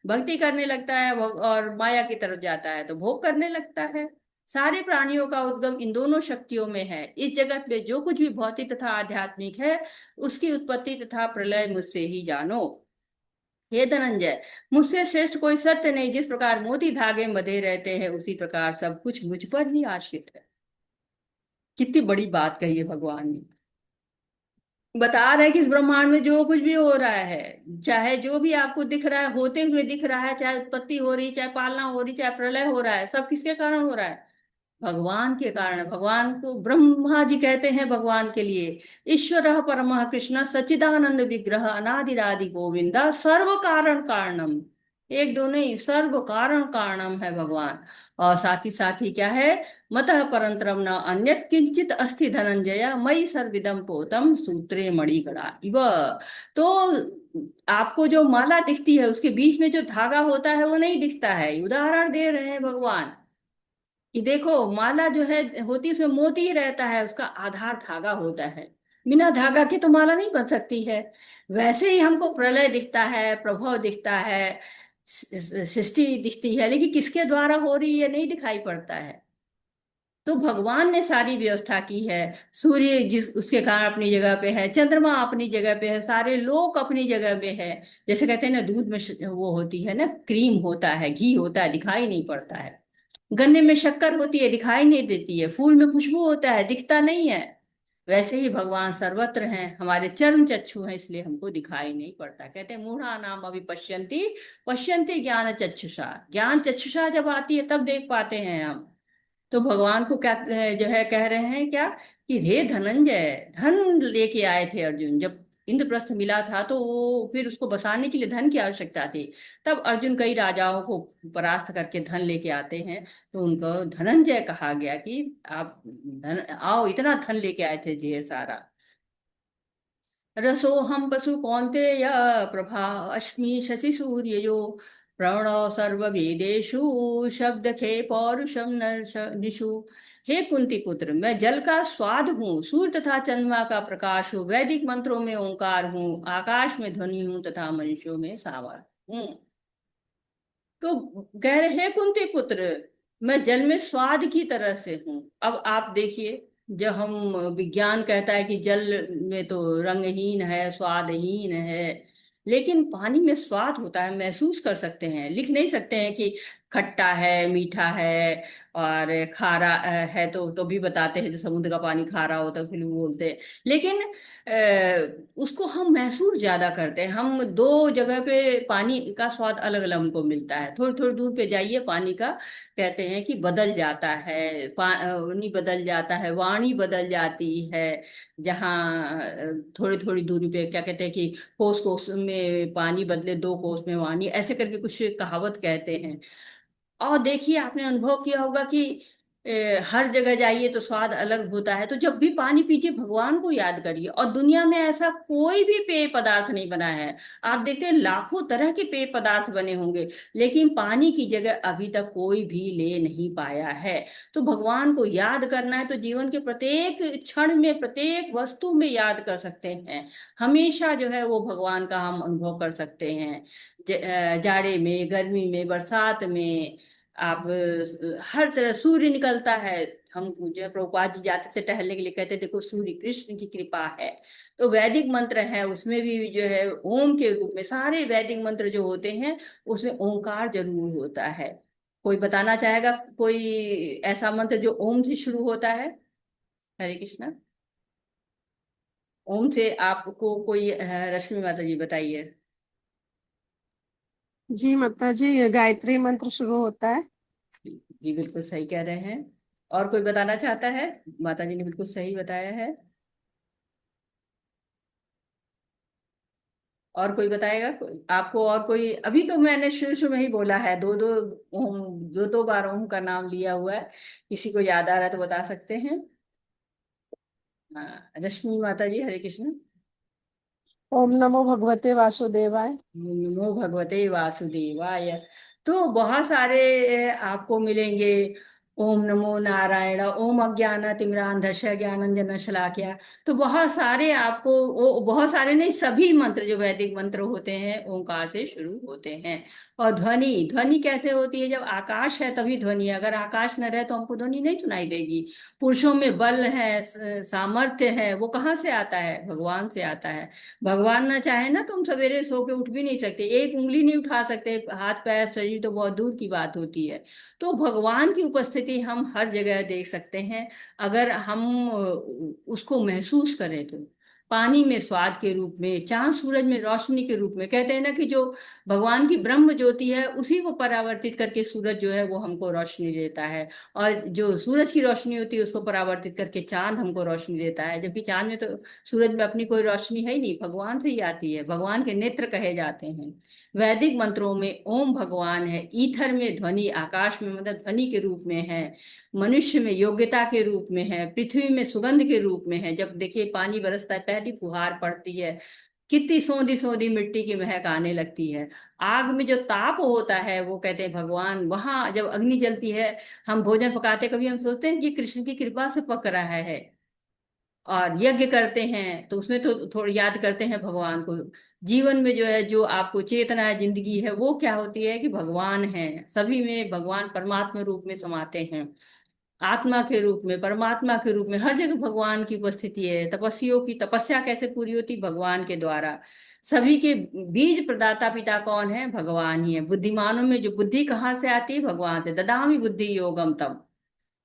Speaker 2: भक्ति करने लगता है, और माया की तरफ जाता है तो भोग करने लगता है। सारे प्राणियों का उद्गम इन दोनों शक्तियों में है। इस जगत में जो कुछ भी भौतिक तथा आध्यात्मिक है, उसकी उत्पत्ति तथा प्रलय मुझसे ही जानो। हे धनंजय, मुझसे श्रेष्ठ कोई सत्य नहीं। जिस प्रकार मोती धागे में बंधे रहते हैं, उसी प्रकार सब कुछ मुझ पर ही आश्रित है। कितनी बड़ी बात कही है भगवान ने। बता रहे हैं कि इस ब्रह्मांड में जो कुछ भी हो रहा है, चाहे जो भी आपको दिख रहा है, होते हुए दिख रहा है, चाहे उत्पत्ति हो रही, चाहे पालना हो रही, चाहे प्रलय हो रहा है, सब किसके कारण हो रहा है? भगवान के कारण। भगवान को ब्रह्मा जी कहते हैं भगवान के लिए, ईश्वर परमः कृष्ण सच्चिदानंद विग्रह अनादिरादि गोविंदा सर्व कारण कारणम। एक दो नहीं, सर्व कारण कारणम है भगवान। और साथ ही क्या है? मतः परंतरम न अन्यत किंचित अस्ति धनंजय मयि सर्विदम पोतम सूत्रे मणिगणा इव। तो आपको जो माला दिखती है, उसके बीच में जो धागा होता है वो नहीं दिखता है। उदाहरण दे रहे हैं भगवान कि देखो माला जो है होती है उसमें मोती ही रहता है, उसका आधार धागा होता है। बिना धागा के तो माला नहीं बन सकती है। वैसे ही हमको प्रलय दिखता है, प्रभव दिखता है, सृष्टि दिखती है, लेकिन किसके द्वारा हो रही है नहीं दिखाई पड़ता है। तो भगवान ने सारी व्यवस्था की है। सूर्य जिस उसके कारण अपनी जगह पे है, चंद्रमा अपनी जगह पे है, सारे लोग अपनी जगह पे है। जैसे कहते हैं ना, दूध में वो होती है ना, क्रीम होता है, घी होता है, दिखाई नहीं पड़ता है। गन्ने में शक्कर होती है, दिखाई नहीं देती है। फूल में खुशबू होता है, दिखता नहीं है। वैसे ही भगवान सर्वत्र हैं, हमारे चर्म चक्षु हैं, इसलिए हमको दिखाई नहीं पड़ता। कहते हैं मूढ़ा नाम अभी पश्यंती, पश्यंती ज्ञान चक्षुषा। ज्ञान चक्षुषा जब आती है तब देख पाते हैं हम। तो भगवान को क्या जो है कह रहे हैं क्या, कि हे धनंजय, धन लेके आए थे अर्जुन। जब इंद्रप्रस्थ मिला था तो वो फिर उसको बसाने के लिए धन की आवश्यकता थी। तब अर्जुन कई राजाओं को परास्त करके धन लेके आते हैं, तो उनको धनंजय कहा गया कि आप धन आओ, इतना धन लेके आए थे ढेर सारा। रसोहम पशु कौन्तेय, प्रभा अश्मि शशि सूर्ययो, प्रणव सर्ववेदेषु, शब्द खे पौरुषम निषु। हे कुंती पुत्र, मैं जल का स्वाद हूँ, सूर्य तथा चंद्रमा का प्रकाश हूँ, वैदिक मंत्रों में ओंकार हूँ, आकाश में ध्वनि हूँ तथा मनुष्यों में सावर हूँ। तो कह रहे हैं कुंती पुत्र, मैं जल में स्वाद की तरह से हूं। अब आप देखिए, जब हम विज्ञान कहता है कि जल में तो रंगहीन है, स्वादहीन है, लेकिन पानी में स्वाद होता है, महसूस कर सकते हैं। लिख नहीं सकते हैं कि खट्टा है, मीठा है और खारा है, तो भी बताते हैं, जो समुद्र का पानी खारा होता है फिर वो बोलते हैं। लेकिन उसको हम महसूस ज्यादा करते हैं। हम दो जगह पे पानी का स्वाद अलग अलग हमको मिलता है। थोड़ी थोड़ी दूर पे जाइए, पानी का कहते हैं कि बदल जाता है, पानी बदल जाता है, वाणी बदल जाती है। जहाँ थोड़ी थोड़ी दूरी पे क्या कहते हैं कि कोस कोस में पानी बदले, दो कोस में वाणी, ऐसे करके कुछ कहावत कहते हैं। और देखिए, आपने अनुभव किया होगा कि हर जगह जाइए तो स्वाद अलग होता है। तो जब भी पानी पीजिए, भगवान को याद करिए। और दुनिया में ऐसा कोई भी पेय पदार्थ नहीं बना है। आप देखते हैं लाखों तरह के पेय पदार्थ बने होंगे, लेकिन पानी की जगह अभी तक कोई भी ले नहीं पाया है। तो भगवान को याद करना है तो जीवन के प्रत्येक क्षण में, प्रत्येक वस्तु में याद कर सकते हैं। हमेशा जो है वो भगवान का हम अनुभव कर सकते हैं। जाड़े में, गर्मी में, बरसात में, आप हर तरह सूर्य निकलता है। हम जब प्रभुपाद जी जाते थे टहलने के लिए, कहते देखो सूर्य कृष्ण की कृपा है। तो वैदिक मंत्र है, उसमें भी जो है ओम के रूप में, सारे वैदिक मंत्र जो होते हैं उसमें ओंकार जरूर होता है। कोई बताना चाहेगा कोई ऐसा मंत्र जो ओम से शुरू होता है? हरे कृष्णा। ओम से आपको कोई रश्मि माता जी बताइए।
Speaker 1: जी माता जी, गायत्री मंत्र शुरू होता है।
Speaker 2: जी बिल्कुल सही कह रहे हैं। और कोई बताना चाहता है? माता जी ने बिल्कुल सही बताया है। और कोई बताएगा आपको? और कोई? अभी तो मैंने शुरू शुरू में ही बोला है, दो दो ओम, दो दो बार ओम का नाम लिया हुआ है। किसी को याद आ रहा है तो बता सकते हैं। हाँ, रश्मि माता जी, हरे कृष्ण।
Speaker 1: ओम नमो भगवते वासुदेवाय।
Speaker 2: नमो भगवते वासुदेवाय। तो बहुत सारे आपको मिलेंगे। ओम नमो नारायण, ओम अज्ञानतिमिरान्धस्य ज्ञानांजन शलाकया। तो बहुत सारे आपको, बहुत सारे नहीं, सभी मंत्र जो वैदिक मंत्र होते हैं ओंकार से शुरू होते हैं। और ध्वनि, ध्वनि कैसे होती है? जब आकाश है तभी ध्वनि है। अगर आकाश न रहे तो हमको ध्वनि नहीं सुनाई देगी। पुरुषों में बल है, सामर्थ्य है, वो कहाँ से आता है? भगवान से आता है। भगवान ना चाहे ना तो हम सवेरे सो के उठ भी नहीं सकते, एक उंगली नहीं उठा सकते, हाथ पैर शरीर तो बहुत दूर की बात होती है। तो भगवान की उपस्थिति हम हर जगह देख सकते हैं, अगर हम उसको महसूस करें तो। पानी में स्वाद के रूप में, चांद सूरज में रोशनी के रूप में। कहते हैं ना कि जो भगवान की ब्रह्म ज्योति है उसी को परावर्तित करके सूरज जो है वो हमको रोशनी देता है। और जो सूरज की रोशनी होती है उसको परावर्तित करके चांद हमको रोशनी देता है। जबकि चांद में तो, सूरज में अपनी कोई रोशनी है ही नहीं, भगवान से ही आती है। भगवान के नेत्र कहे जाते हैं। वैदिक मंत्रों में ओम भगवान है, ईथर में ध्वनि, आकाश में मतलब ध्वनि के रूप में है, मनुष्य में योग्यता के रूप में है, पृथ्वी में सुगंध के रूप में है। जब देखिए पानी बरसता है, पहली फुहार पड़ती है कितनी सोंधी सोंधी मिट्टी की महक आने लगती है। आग में जो ताप होता है, वो कहते हैं भगवान, वहां जब अग्नि जलती है, हम भोजन पकाते, कभी हम सोचते हैं कि कृष्ण की कृपा से पक रहा है। और यज्ञ करते हैं तो उसमें तो थोड़ी याद करते हैं भगवान को। जीवन में जो है, जो आपको चेतना है, जिंदगी है, वो क्या होती है कि भगवान है। सभी में भगवान परमात्मा रूप में समाते हैं। आत्मा के रूप में, परमात्मा के रूप में, हर जगह भगवान की उपस्थिति है। तपस्वियों की तपस्या कैसे पूरी होती? भगवान के द्वारा। सभी के बीज प्रदाता पिता कौन है? भगवान ही है। बुद्धिमानों में जो बुद्धि कहाँ से आती है? भगवान से। ददामि बुद्धि योगम तम।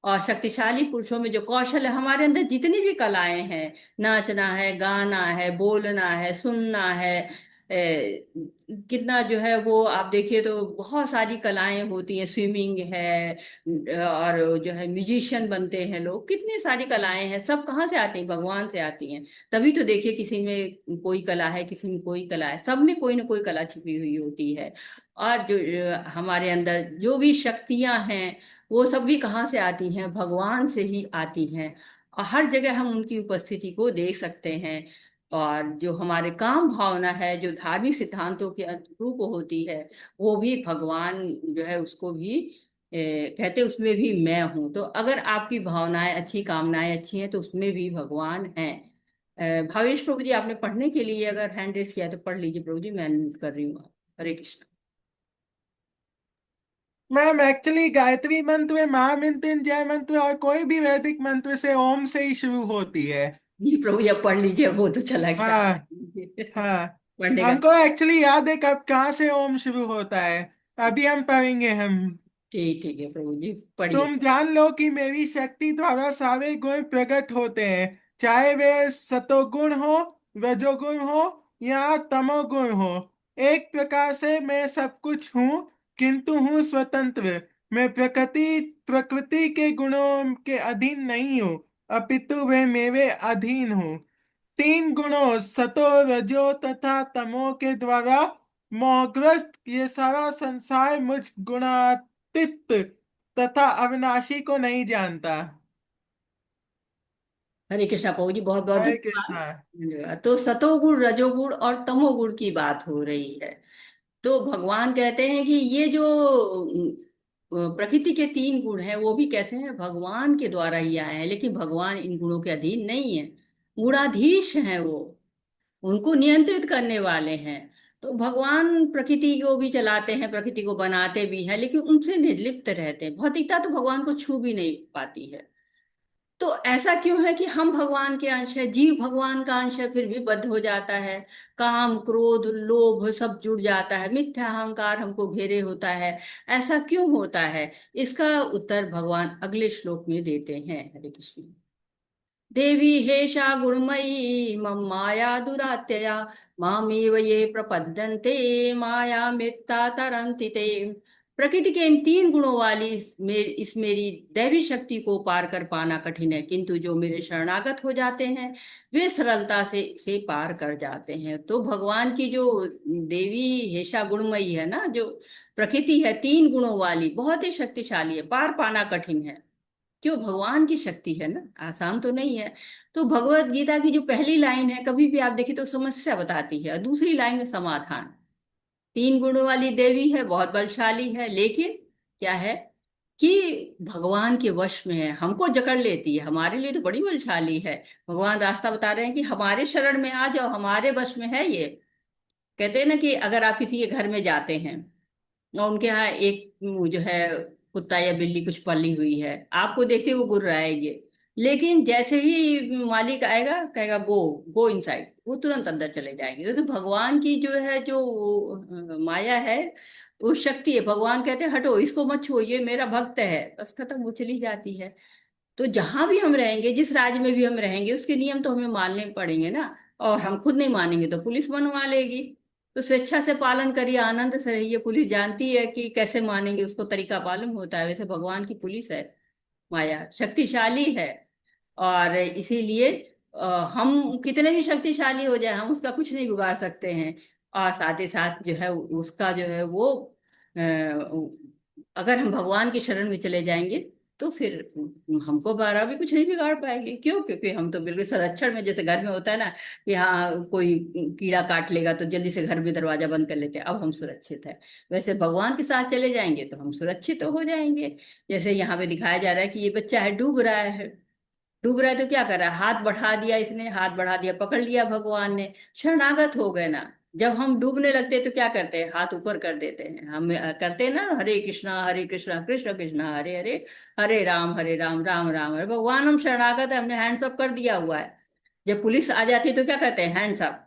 Speaker 2: और शक्तिशाली पुरुषों में जो कौशल है, हमारे अंदर जितनी भी कलाएं हैं, नाचना है, गाना है, बोलना है, सुनना है, कितना जो है वो आप देखिए तो बहुत सारी कलाएं होती हैं। स्विमिंग है, और जो है म्यूजिशियन बनते हैं लोग, कितनी सारी कलाएं हैं। सब कहाँ से आती हैं? भगवान से आती हैं। तभी तो देखिए, किसी में कोई कला है, किसी में कोई कला है, सब में कोई ना कोई कला छिपी हुई होती है। और जो हमारे अंदर जो भी शक्तियां हैं, वो सब भी कहाँ से आती हैं? भगवान से ही आती हैं। और हर जगह हम उनकी उपस्थिति को देख सकते हैं। और जो हमारे काम भावना है, जो धार्मिक सिद्धांतों के अनुरूप होती है, वो भी भगवान जो है उसको भी कहते, उसमें भी मैं हूं। तो अगर आपकी भावनाएं अच्छी, कामनाएं अच्छी हैं, तो उसमें भी भगवान हैं। भावेश प्रभु जी, आपने पढ़ने के लिए अगर हैंड रेस किया है, तो पढ़ लीजिए प्रभु जी, मैं अनम्यूट कर रही हूँ। हरे कृष्ण।
Speaker 4: मैम एक्चुअली गायत्री मंत्र, महामृत्युंजय मंत्र और कोई भी वैदिक मंत्र से ओम से ही शुरू होती है।
Speaker 2: जी प्रभु जी, अब पढ़ लीजिए, वो तो चला गया।
Speaker 4: हाँ हाँ।
Speaker 2: पढ़ने का।
Speaker 4: हमको एक्चुअली याद है कब कहाँ से ओम शुरू होता है। अभी हम पढ़ेंगे हम।
Speaker 2: ठीक ठीक है प्रभु जी, पढ़िए।
Speaker 4: तुम जान लो कि मेरी शक्ति द्वारा सारे गुण प्रकट होते हैं, चाहे वे सतोगुण हो, रजोगुण हो या तमोगुण हो। एक प्रकार से मैं सब कुछ हूँ, किंतु हूँ स्वतंत्र। मैं प्रकृति प्रकृति के गुणों के अधीन नहीं हूँ, अपितु वे मेरे अधीन हूँ। तीन गुणों सतो, रजो तथा तमो के द्वारा मोहग्रस्त ये सारा संसार मुझ गुणातीत तथा अविनाशी को नहीं जानता।
Speaker 2: हरे कृष्णा प्रभु जी, बहुत बहुत
Speaker 4: हरे
Speaker 2: धन्यवाद।
Speaker 4: कृष्णा।
Speaker 2: धन्यवाद। तो सतोगुण, रजोगुण और तमोगुण की बात हो रही है। तो भगवान कहते हैं कि ये जो प्रकृति के तीन गुण हैं, वो भी कैसे हैं? भगवान के द्वारा ही आए हैं। लेकिन भगवान इन गुणों के अधीन नहीं है। गुणाधीश हैं वो, उनको नियंत्रित करने वाले हैं। तो भगवान प्रकृति को भी चलाते हैं, प्रकृति को बनाते भी हैं, लेकिन उनसे निर्लिप्त रहते हैं। भौतिकता तो भगवान को छू भी नहीं पाती है। तो ऐसा क्यों है कि हम भगवान के अंश है, जीव भगवान का अंश है, फिर भी बद्ध हो जाता है। काम, क्रोध, लोभ सब जुड़ जाता है, मिथ्या अहंकार हमको घेरे होता है। ऐसा क्यों होता है? इसका उत्तर भगवान अगले श्लोक में देते हैं। हरे कृष्ण। देवी हेषा गुणमयी मम माया दुरात्यया, मामेव ये प्रपद्यन्ते माया मित्ता तरन्ति ते। प्रकृति के इन तीन गुणों वाली इस मेरी दैवी शक्ति को पार कर पाना कठिन है, किंतु जो मेरे शरणागत हो जाते हैं, वे सरलता से इसे पार कर जाते हैं। तो भगवान की जो देवी हेषा गुणमयी है ना, जो प्रकृति है तीन गुणों वाली, बहुत ही शक्तिशाली है, पार पाना कठिन है। क्यों? भगवान की शक्ति है ना, आसान तो नहीं है। तो भगवत गीता की जो पहली लाइन है, कभी भी आप देखिए तो समस्या बताती है, और दूसरी लाइन में समाधान। तीन गुणों वाली देवी है, बहुत बलशाली है, लेकिन क्या है कि भगवान के वश में है, हमको जकड़ लेती है। हमारे लिए तो बड़ी बलशाली है। भगवान रास्ता बता रहे हैं कि हमारे शरण में आ जाओ, हमारे वश में है ये। कहते हैं ना कि अगर आप किसी के घर में जाते हैं और उनके यहाँ एक जो है कुत्ता या बिल्ली कुछ पली हुई है, आपको देखते वो गुर्राएगी, लेकिन जैसे ही मालिक आएगा, कहेगा गो, गो इनसाइड, वो तुरंत अंदर चले जाएंगे। जैसे भगवान की जो है, जो माया है, वो शक्ति है। भगवान कहते हैं हटो, इसको मत छुओ, ये मेरा भक्त है, बस खत्म, वो चली जाती है। तो जहां भी हम रहेंगे, जिस राज्य में भी हम रहेंगे, उसके नियम तो हमें मानने पड़ेंगे ना। और हम खुद नहीं मानेंगे तो पुलिस बनवा लेगी। तो स्वेच्छा से पालन करिए, आनंद से रहिए। पुलिस जानती है कि कैसे मानेंगे, उसको तरीका मालूम होता है। वैसे भगवान की पुलिस है, माया शक्तिशाली है। और इसीलिए हम कितने भी शक्तिशाली हो जाए, हम उसका कुछ नहीं बिगाड़ सकते हैं। और साथ ही साथ जो है उसका जो है वो अ, अगर हम भगवान की शरण में चले जाएंगे, तो फिर हमको बारह भी कुछ नहीं बिगाड़ पाएगी। क्यों? क्योंकि हम तो बिल्कुल संरक्षण में, जैसे घर में होता है ना कि हाँ कोई कीड़ा काट लेगा तो जल्दी से घर में दरवाजा बंद कर लेते हैं, अब हम सुरक्षित है। वैसे भगवान के साथ चले जाएंगे तो हम सुरक्षित तो हो जाएंगे। जैसे यहाँ पे दिखाया जा रहा है कि ये बच्चा है, डूब रहा है। डूब रहा है तो क्या कर रहा है? हाथ बढ़ा दिया, इसने हाथ बढ़ा दिया, पकड़ लिया भगवान ने, शरणागत हो गए ना। जब हम डूबने लगते हैं तो क्या करते हैं? हाथ ऊपर कर देते हैं। हम करते हैं ना, हरे कृष्णा कृष्ण कृष्णा हरे हरे, हरे राम राम राम हरे। भगवान हम शरणागत है, हमने हैंड्स अप कर दिया हुआ है। जब पुलिस आ जाती है तो क्या करते हैं? हैंड्स अप,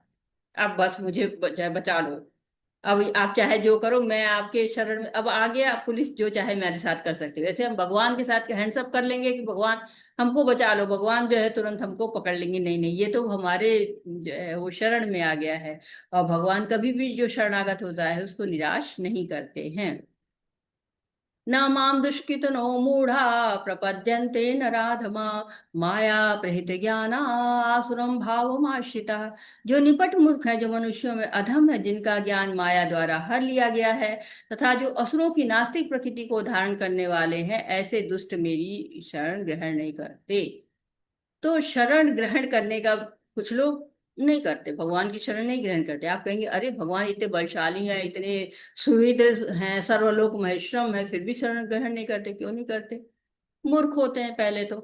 Speaker 2: अब बस मुझे बचा लो। अब आप चाहे जो करो, मैं आपके शरण में अब आ गया। अब पुलिस जो चाहे मेरे साथ कर सकती है। वैसे हम भगवान के साथ हैंड्स अप कर लेंगे कि भगवान हमको बचा लो, भगवान जो है तुरंत हमको पकड़ लेंगे। नहीं नहीं, ये तो हमारे जो है वो शरण में आ गया है। और भगवान कभी भी जो शरणागत होता है उसको निराश नहीं करते हैं। न माम दुष्कृतनो मूढ़ा प्रपद्यन्ते नराधमा माया प्रहित ज्ञाना आसुरम भावमाश्रिता। जो निपट मूर्ख है, जो मनुष्यों में अधम है, जिनका ज्ञान माया द्वारा हर लिया गया है, तथा जो असुरों की नास्तिक प्रकृति को धारण करने वाले हैं, ऐसे दुष्ट मेरी शरण ग्रहण नहीं करते। तो शरण ग्रहण करने का कुछ लोग नहीं करते, भगवान की शरण नहीं ग्रहण करते। आप कहेंगे अरे भगवान इतने बलशाली हैं, इतने सुहृद हैं, सर्वलोक महेश्वरम है, फिर भी शरण ग्रहण नहीं करते। क्यों नहीं करते? मूर्ख होते हैं पहले तो,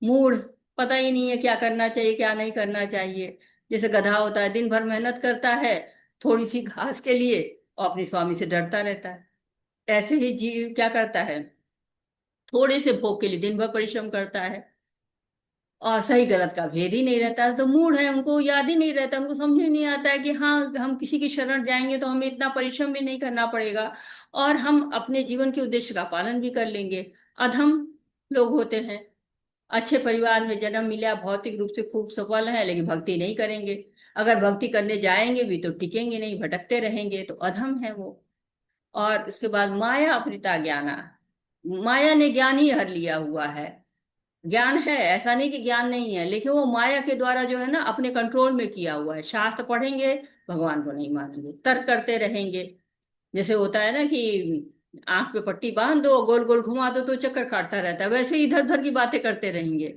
Speaker 2: मूढ़। पता ही नहीं है क्या करना चाहिए क्या नहीं करना चाहिए। जैसे गधा होता है, दिन भर मेहनत करता है थोड़ी सी घास के लिए, और अपने स्वामी से डरता रहता है। ऐसे ही जीव क्या करता है? थोड़े से भोग के लिए दिन भर परिश्रम करता है, और सही गलत का भेद ही नहीं रहता है। तो मूड है, उनको याद ही नहीं रहता, उनको समझ ही नहीं आता है कि हाँ हम किसी की शरण जाएंगे तो हमें इतना परिश्रम भी नहीं करना पड़ेगा, और हम अपने जीवन के उद्देश्य का पालन भी कर लेंगे। अधम लोग होते हैं, अच्छे परिवार में जन्म मिला, भौतिक रूप से खूब सफल है, लेकिन भक्ति नहीं करेंगे। अगर भक्ति करने जाएंगे भी तो टिकेंगे नहीं, भटकते रहेंगे, तो अधम है वो। और उसके बाद माया अपहृता ज्ञाना, माया ने ज्ञान ही हर लिया हुआ है। ज्ञान है, ऐसा नहीं कि ज्ञान नहीं है, लेकिन वो माया के द्वारा जो है ना अपने कंट्रोल में किया हुआ है। शास्त्र पढ़ेंगे, भगवान को नहीं मानेंगे, तर्क करते रहेंगे। जैसे होता है ना कि आंख पे पट्टी बांध दो, गोल गोल घुमा दो तो चक्कर काटता रहता है, वैसे ही इधर उधर की बातें करते रहेंगे।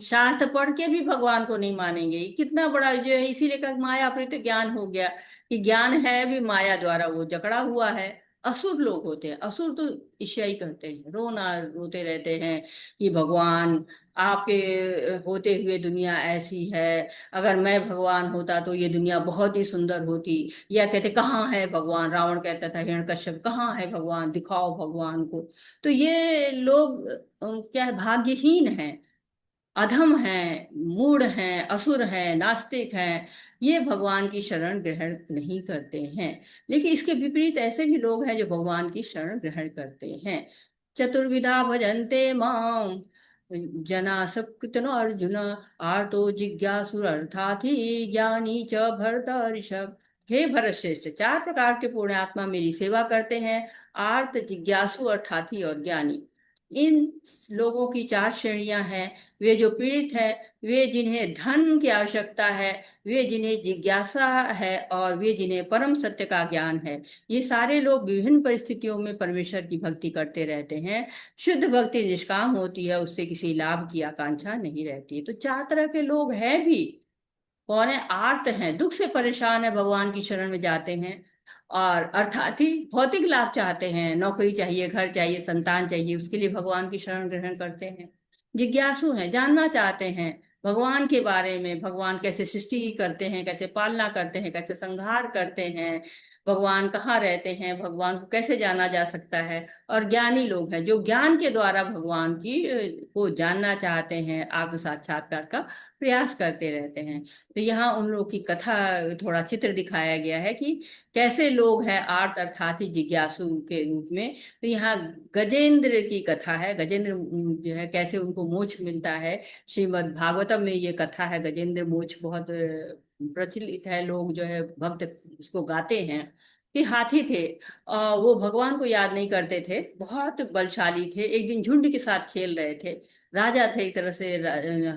Speaker 2: शास्त्र पढ़ के भी भगवान को नहीं मानेंगे। ये कितना बड़ा जो है, इसीलिए कहा माया अपहृत ज्ञान हो गया, कि ज्ञान है भी माया द्वारा वो जकड़ा हुआ है। असुर लोग होते हैं, असुर तो ईर्ष्या ही करते हैं, रोना रोते रहते हैं कि भगवान आपके होते हुए दुनिया ऐसी है, अगर मैं भगवान होता तो ये दुनिया बहुत ही सुंदर होती। या कहते कहाँ है भगवान, रावण कहता था हिरण्यकश्यप कहाँ है भगवान, दिखाओ भगवान को। तो ये लोग क्या है, भाग्यहीन हैं, अधम हैं, मूढ़ हैं, असुर हैं, नास्तिक हैं। ये भगवान की शरण ग्रहण नहीं करते हैं। लेकिन इसके विपरीत ऐसे भी लोग हैं जो भगवान की शरण ग्रहण करते हैं। चतुर्विधा भजन्ते माम जना सकृतनो अर्जुन आर्तो जिज्ञासुरर्थार्थी ज्ञानी च भरत ऋषभ। हे भरत श्रेष्ठ, चार प्रकार के पूर्ण आत्मा मेरी सेवा करते हैं, आर्त, जिज्ञासु, अर्थार्थी और ज्ञानी। इन लोगों की चार श्रेणियां हैं। वे जो पीड़ित है, वे जिन्हें धन की आवश्यकता है, वे जिन्हें जिज्ञासा है, और वे जिन्हें परम सत्य का ज्ञान है। ये सारे लोग विभिन्न परिस्थितियों में परमेश्वर की भक्ति करते रहते हैं। शुद्ध भक्ति निष्काम होती है, उससे किसी लाभ की आकांक्षा नहीं रहती। तो चार तरह के लोग हैं भी। कौन है? आर्त हैं, दुख से परेशान है, भगवान की शरण में जाते हैं। और अर्थात ही भौतिक लाभ चाहते हैं, नौकरी चाहिए, घर चाहिए, संतान चाहिए, उसके लिए भगवान की शरण ग्रहण करते हैं। जिज्ञासु हैं, जानना चाहते हैं भगवान के बारे में, भगवान कैसे सृष्टि करते हैं, कैसे पालना करते हैं, कैसे संहार करते हैं, भगवान कहाँ रहते हैं, भगवान को कैसे जाना जा सकता है। और ज्ञानी लोग हैं जो ज्ञान के द्वारा भगवान की को जानना चाहते हैं, आत्म साक्षात्कार का प्रयास करते रहते हैं। तो यहाँ उन लोगों की कथा, थोड़ा चित्र दिखाया गया है कि कैसे लोग हैं आर्त अर्थात ही जिज्ञासु के रूप में। तो यहाँ गजेंद्र की कथा है। गजेंद्र जो है कैसे उनको मोक्ष मिलता है, श्रीमद् भागवतम में ये कथा है। गजेंद्र मोक्ष बहुत प्रचलित है, लोग जो है भक्त उसको गाते हैं। कि हाथी थे, वो भगवान को याद नहीं करते थे, बहुत बलशाली थे। एक दिन झुंड के साथ खेल रहे थे, राजा थे एक तरह से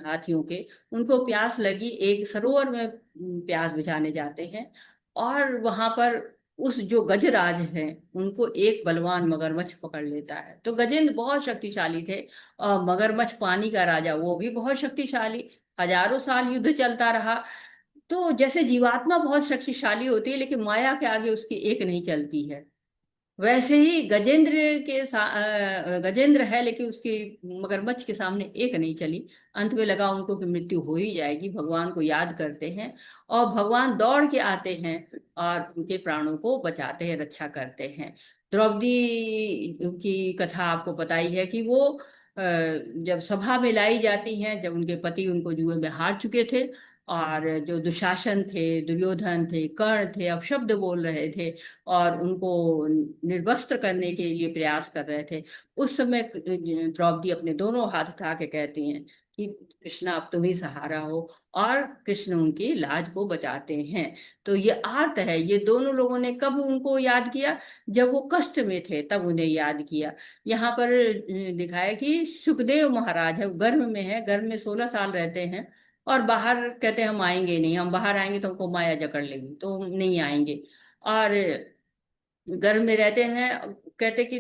Speaker 2: हाथियों के। उनको प्यास लगी, एक सरोवर में प्यास बुझाने जाते हैं, और वहां पर उस जो गजराज है उनको एक बलवान मगरमच्छ पकड़ लेता है। तो गजेंद्र बहुत शक्तिशाली थे, और मगरमच्छ पानी का राजा वो भी बहुत शक्तिशाली। हजारों साल युद्ध चलता रहा। तो जैसे जीवात्मा बहुत शक्तिशाली होती है लेकिन माया के आगे उसकी एक नहीं चलती है, वैसे ही गजेंद्र है लेकिन उसकी मगरमच्छ के सामने एक नहीं चली। अंत में लगा उनको कि मृत्यु हो ही जाएगी, भगवान को याद करते हैं और भगवान दौड़ के आते हैं और उनके प्राणों को बचाते हैं, रक्षा करते हैं। द्रौपदी की कथा आपको पता ही है कि वो जब सभा में लाई जाती हैं, जब उनके पति उनको जुए में हार चुके थे और जो दुशासन थे, दुर्योधन थे, कर्ण थे, अपशब्द बोल रहे थे और उनको निर्वस्त्र करने के लिए प्रयास कर रहे थे, उस समय द्रौपदी अपने दोनों हाथ उठा के कहती हैं कि कृष्णा अब तुम ही सहारा हो, और कृष्ण उनकी लाज को बचाते हैं। तो ये आर्त है। ये दोनों लोगों ने कब उनको याद किया? जब वो कष्ट में थे तब उन्हें याद किया। यहाँ पर दिखाया कि सुखदेव महाराज है, वो गर्भ में है, गर्भ में 16 साल रहते हैं और बाहर कहते हैं हम आएंगे नहीं, हम बाहर आएंगे तो हमको माया जकड़ लेगी, तो हम नहीं आएंगे। और गर्भ में रहते हैं, कहते कि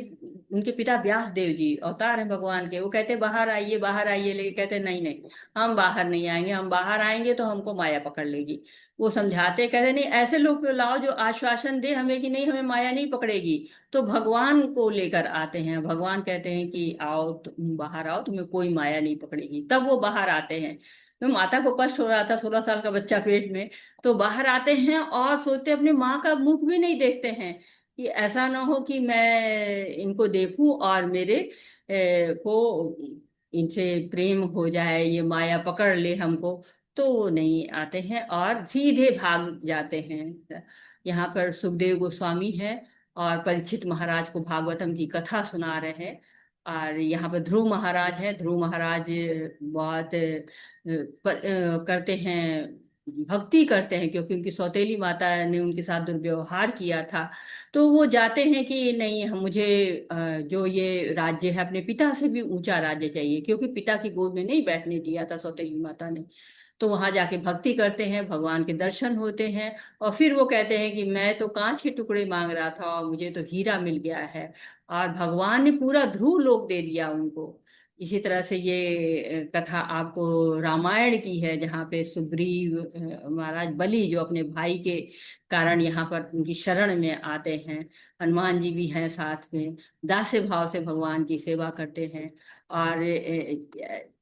Speaker 2: उनके पिता व्यास देव जी अवतार हैं भगवान के, वो कहते बाहर आइए बाहर आइए, लेकिन कहते नहीं नहीं, हम बाहर नहीं आएंगे, हम बाहर आएंगे तो हमको माया पकड़ लेगी। वो समझाते, कहते नहीं, ऐसे लोग को लाओ जो आश्वासन दे हमें कि नहीं हमें माया नहीं पकड़ेगी। तो भगवान को लेकर आते हैं, भगवान कहते हैं कि आओ तुम बाहर आओ, तुम्हें कोई माया नहीं पकड़ेगी। तब वो बाहर आते हैं। तो माता को कष्ट हो रहा था, 16 साल का बच्चा पेट में, तो बाहर आते हैं और सोचते अपनी माँ का मुख भी नहीं देखते हैं कि ऐसा ना हो कि मैं इनको देखूं और मेरे को इनसे प्रेम हो जाए, ये माया पकड़ ले हमको। तो वो नहीं आते हैं और सीधे भाग जाते हैं। यहाँ पर सुखदेव गोस्वामी है और परीक्षित महाराज को भागवतम की कथा सुना रहे हैं। और यहाँ पर ध्रुव महाराज है, ध्रुव महाराज बहुत करते हैं, भक्ति करते हैं, क्योंकि उनकी सौतेली माता ने उनके साथ दुर्व्यवहार किया था। तो वो जाते हैं कि नहीं, हम मुझे जो ये राज्य है अपने पिता से भी ऊंचा राज्य चाहिए, क्योंकि पिता की गोद में नहीं बैठने दिया था सौतेली माता ने। तो वहां जाके भक्ति करते हैं, भगवान के दर्शन होते हैं और फिर वो कहते हैं कि मैं तो कांच के टुकड़े मांग रहा था और मुझे तो हीरा मिल गया है, और भगवान ने पूरा ध्रुव लोक दे दिया उनको। इसी तरह से ये कथा आपको रामायण की है, जहाँ पे सुग्रीव महाराज बलि जो अपने भाई के कारण यहाँ पर उनकी शरण में आते हैं, हनुमान जी भी हैं साथ में, दास्य भाव से भगवान की सेवा करते हैं। और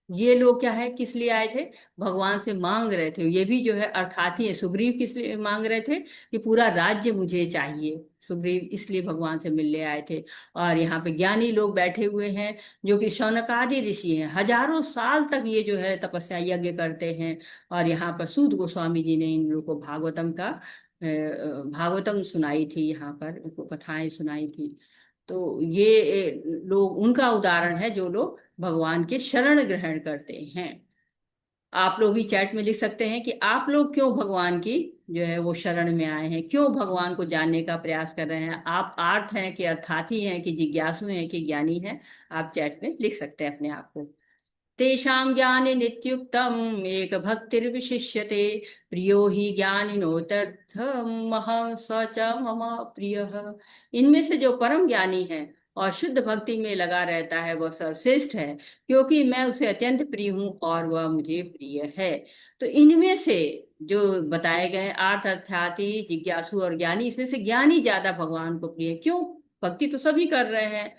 Speaker 2: ये लोग क्या है, किस लिए आए थे? भगवान से मांग रहे थे। ये भी जो है अर्थात ही है। सुग्रीव किस लिए मांग रहे थे? कि पूरा राज्य मुझे चाहिए। सुग्रीव इसलिए भगवान से मिलने आए थे। और यहाँ पे ज्ञानी लोग बैठे हुए हैं जो कि शौनकादि ऋषि हैं, हजारों साल तक ये जो है तपस्या यज्ञ करते हैं। और यहाँ पर सूत गोस्वामी जी ने इन लोगों को भागवतम सुनाई थी, यहाँ पर उनको कथाएं सुनाई थी। तो ये लोग उनका उदाहरण है जो लोग भगवान के शरण ग्रहण करते हैं। आप लोग भी चैट में लिख सकते हैं कि आप लोग क्यों भगवान की जो है वो शरण में आए हैं, क्यों भगवान को जानने का प्रयास कर रहे हैं। आप आर्थ हैं कि अर्थार्थी हैं कि जिज्ञासु हैं कि ज्ञानी हैं? आप चैट में लिख सकते हैं अपने आप को। तेषां ज्ञाने नित्युक्तम् एक भक्तिर्विशिष्यते, प्रियो हि ज्ञानिनोत्यर्थमः स च मम प्रियः। इनमें से जो परम ज्ञानी है और शुद्ध भक्ति में लगा रहता है वह सर्वश्रेष्ठ है, क्योंकि मैं उसे अत्यंत प्रिय हूँ और वह मुझे प्रिय है। तो इनमें से जो बताए गए आर्थ अर्थार्थी जिज्ञासु और ज्ञानी, इसमें से ज्ञानी ज्यादा भगवान को प्रिय है। क्यों? भक्ति तो सभी कर रहे हैं,